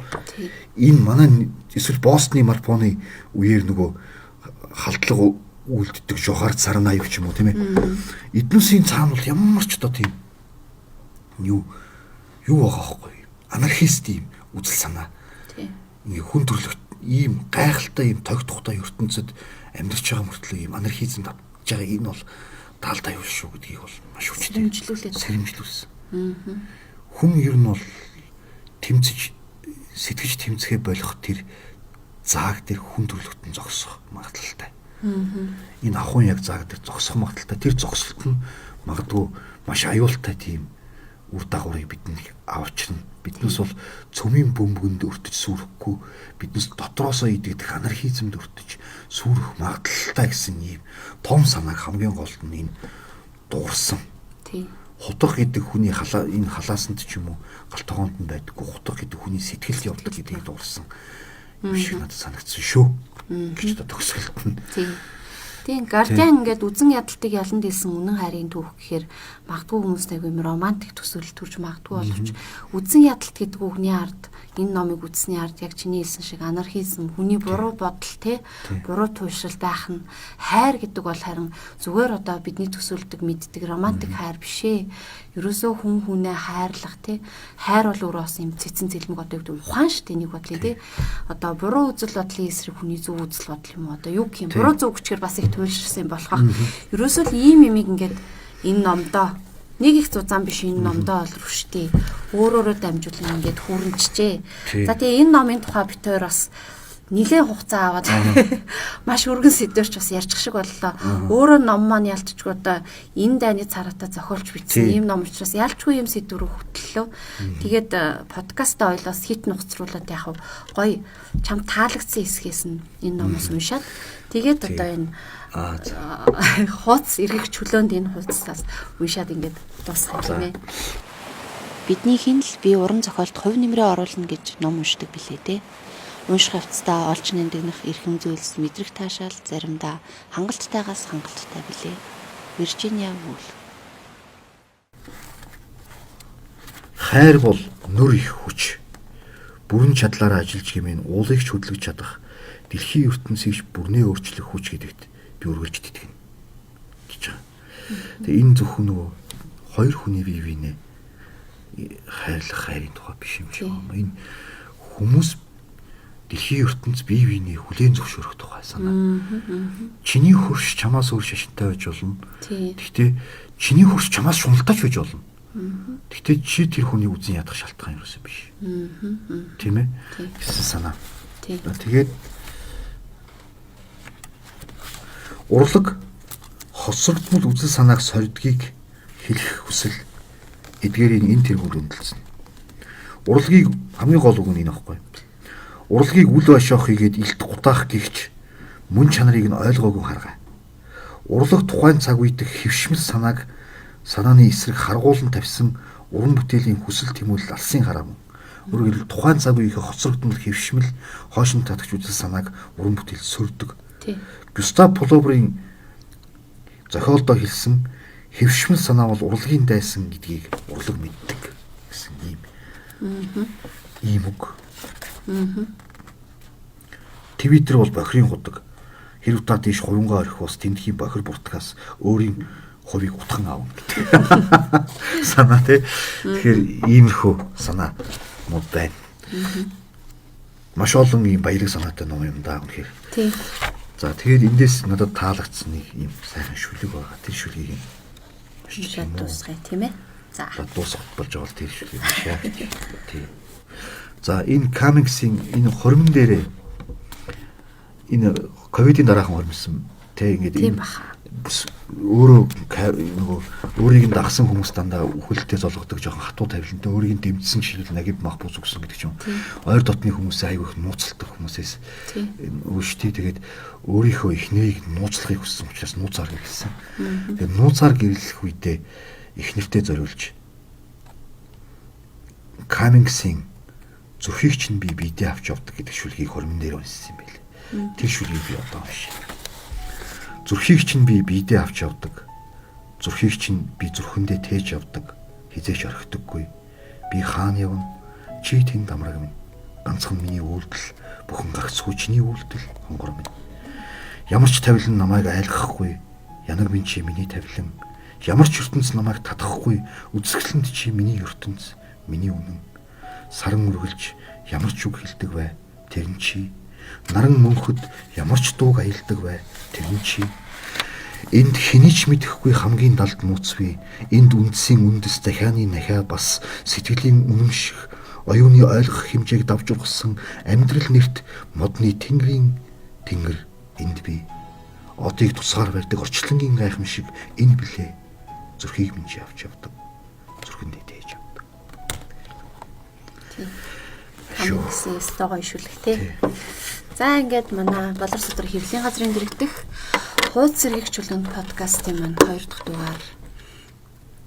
энэ манай эсвэл Бостны Марпоны үеэр нөгөө халдлага үлддэг жохаар сарна аюу ч юм уу тийм ээ. Эднүсийн цаана бол ямар ч одоо тийм юу байгаа байхгүй. Анархист юм үзэл санаа. Ингээ хүн төрлөخت ийм гайхалтай ийм тогтохтой ертөнцид амьдарч байгаа мөртлөө ийм анархизм татж байгаа энэ бол таалтай юу шүү гэдгийг бол маш хүчтэй сэрэмжлүүлсэн. Хүн ер нь бол тэмцэж сэтгэж тэмцэхэ болох тэр зааг дээр хүн төрлөختөн зогсох магадлалтай. Энэ ахуйн яг зааг дээр зогсох магадлалтай. Тэр зогсолт нь магадгүй маш аюултай тийм үр дагаврыг бидэнд авчирна. Биднээс бол цөмийн бөмбөгөнд өртөж сүрэхгүй, биднээс дотроосоо идэгдэх анархизмд өртөж сүрэх магадлалтай гэсэн ийм том санааг хамгийн гол нь энэ дуурсан. хутга гэдэг хүний энэ халаасанд ч юм уу галтгоонд нь байдаггүй хутга гэдэг хүний сэтгэлд явдаг гэдгийг дуурсан юм шиг надад санагдсан шүү гэж төгсгөлт нь. Тийм Гардиан ингээд үзэн ядалтыг ялан дэлсэн үнэн хайрын түүх гэхээр магадгүй хүмүүс айгүй юм романтик төсөөлөл төрж магадгүй боловч үзэн ядалт гэдэг үгний ард энэ номыг үзсний ард яг чиний хэлсэн шиг анархизм, хүний буруу бодол буруу туйшрал байх нь хайр гэдэг бол харин зүгээр одоо бидний төсөөлдөг мэддэг романтик хайр биш ээ. Ерөөсөө хүн хүнээ хайрлах хайр бол өөрөө юм цэцэн цэлмэг одоо гэдэг ухаан шүү дээ нэг бодлоо одоо буруу үзэл бодлын эсрэг хүний зөв үзэл бодол юм одоо юу гэх юм буруу зөв хүчээр бас их туйлширсан болох. Ерөөсөө л ийм юмыг ингээд энэ номдоо нэг их зузаан биш энэ номдоо бол рүштэй өөрөөрөө дамжуулан ингээд хүрэнчжээ. За тэгээ энэ номын тухай бид хоёр бас нэлээд хугацаа аваад маш өргөн сэдвэрч бас ярьчих шиг боллоо. Өөрөө ном маань ялцчгүй одоо энэ дайны царатаа зохиолч бичсэн ийм ном учраас ялчгүй юм сэдвэр хөтлөлөө. Тэгээд подкастаа ойлоос хит нухацруулаад яг гоё чам таалагдсан хэсгээс нь энэ номоос уншаад тэгээд одоо энэ хуудас эргэх чөлөөнд энэ хуудасаас уншаад ингээд дуусгах юм ээ. Бидний хинл би уран зохиолт хувь нэмрээ оруулна гэж ном уншдаг билээ те. Унших явцдаа олж нэндэгнэх эрхэм зүйлс мэдрэх таашаал заримдаа хангалттайгаас хангалттай билээ. Виржиниа Вулф. Хайр бол нүр их хүч. Бүрэн чадлаараа ажиллаж хэмээн уулыг ч хөдлөж чадах дэлхийн ертөнцийг бүрнээ өөрчлөх хүч гэдэгт би үргэлж итгэнэ гэж байгаа. Тэгээ энэ зөвхөн нөгөө хоёр хүний бие биенээ хайрлах хайрын тухай биш юм шиг байна. Энэ хүмүүс дэлхийн ертөнц бие биенээ хүлээн зөвшөөрөх тухай санаа. Чиний хөрш чамаас өөр шашинтай байж болно. Гэхдээ чиний хөрш чамаас шуналдаж байж болно. Гэхдээ чи тэр хүний үзэн ядах шалтгаан юусэн биш. Тийм ээ? Гэсэн санаа. Тэгээд урлаг хосрогдмол үзэл санааг сордгийг хэлэх хүсэл эдгээрийн энэ тэргүүр өндөлсөн. Урлагийг хамгийн гол үг нь энэ аахгүй. Урлагийг үл башаах хийгээд илт гутаах гихч мөн чанарыг нь ойлгоогүй харгаа. Урлаг тухайн цаг үедх хэвшмэл санааны эсрэг харгуулан тавьсан уран бүтээлийн хүсэл тэмүүлэл алсын гараа мөн. Өөрөөр хэлбэл тухайн цаг үеийнхээ хоцрогдмол хэвшмэл хойшин татагч үзэл санааг уран бүтээл сөрдөг. Гюстав Флоберийн зохиолдоо хэлсэн хэвшмэл санаа бол урлагийн дайсан гэдгийг урлаг мэддэг гэсэн ийм үг. Твиттер бол бохирын худаг. Хэрв та тийш хувингаа орхиос тэмдхийн бохир буртгаас өөрийн хувийг утхан аав гэдэг. Санаа тий. Тэгэхээр иймэрхүү санаа мод байна. Маш олон ийм баялаг санаатай ном юм даа үнэхээр. Тий. За тэгээд эндээс надад таалагдсан нэг ийм сайхан шүлэг байгаа. Тэр шүлгийг уншаад дуусгая тийм ээ. За дуусгах болж байгаа л тэр шүлгийг уншаа. Тий. За энэ Камингсийн энэ хормон дээрээ энэ ковидын дараахан хормсон тэг ингээд тийм баха. Өөрөө нөгөө өөрийг нь дагсан хүмүүс дандаа үхэлтэй золгодог жоохон хатуу тавилантай өөрийг нь дэмжсэн жишээл нагиб махбуз өгсөн гэдэг ч юм. Ойр дотны хүмүүсээ айгүй их нууцлдаг хүмүүсээс өөштэй тэгээд өөрийнхөө эхнэрийг нууцлахыг хүссэн учраас нууцаар гэрлсэн. Тэгээд нууцаар гэрлэх үедээ эхнэртэй зориулж Камингсийн зүрхийг чинь би бидээ авч явдаг гэдэг шүлгийг хормон дээр уншсан юм байл. Тэр шүлгийг би одоо уншия. Зүрхийг чинь би бидээ авч явдаг. Зүрхийг чинь би зүрхэндээ тээж явдаг. Хизээч орхидоггүй. Би хаана явна? Чи тэнд амраг минь. Ганцхан миний үйлдэл, бүхэн гагцгүй чиний үйлдэл хонгор минь. Ямар ч тавилан намайг айлгахгүй. Янаг минь чи миний тавилан. Ямар ч ертөнц намайг татахгүй. Үзэсгэлэнт чи миний ертөнц, миний үнэн. Саран үргэлж ямар ч үг хэлдэг бай. Тэр нь чи. Наран мөнхөд ямар ч дууг аялдаг бай. Тэр нь чи. Энд хэнийч мэдэхгүй хамгийн далд нууц бий. Энд үндсийн үндэс дахианы нахиа бас сэтгэлийн үнэмших оюуны ойлгох хэмжээг давж ургасан амьдрал нэрт модны тэнгэрийн тэнгэр энд бий. Одыг тусгаар барьдаг орчлонгийн гайхамшиг энэ билээ. Зүрхийг минь авч явдаг. Зүрхэндээ тээж явдаг. Камингсийн стогой шүлэгтэй. За ингээд манай Болор Судар хэвлэлийн газрын дэрэгдэх хуудас сэргийгч чөлөөнд подкастын маань 2 дахь дугаар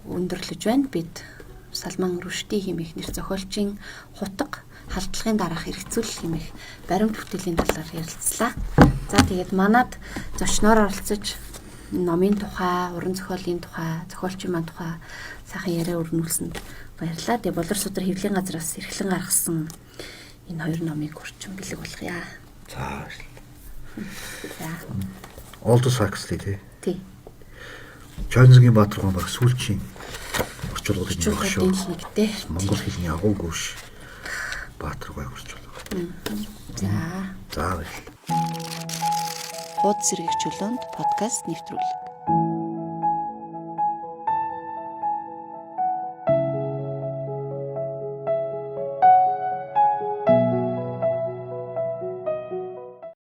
өндөрлөж байна. Бид Салман Рүшди хэмээх нэр зохиолчийн хутга халдлагын дараах эргцүүлэл хэмээх баримт бүтээлийн талаар ярилцлаа. За тэгээд манад зочноор оролцож номын тухай, уран зохиолын тухай, зохиолчийн маань тухай сайхан яриа өрнүүлсэнд баярлалаа. Тэгээд Болор Судар хэвлэлийн газраас эрхлэн гаргасан энэ хоёр номыг урьдчилан бэлэг болгоё. За. За. Олдос Хаксли тий. Чойнзгийн Баатар гомбар сүүлчийн орчуулгын Орчуулгын нэг дээ. Монгол хэлний агуу гүш Баатар гой орчуулга. За. За. Хуудас сэргийгчүүлэнд подкаст нэвтрүүлэг.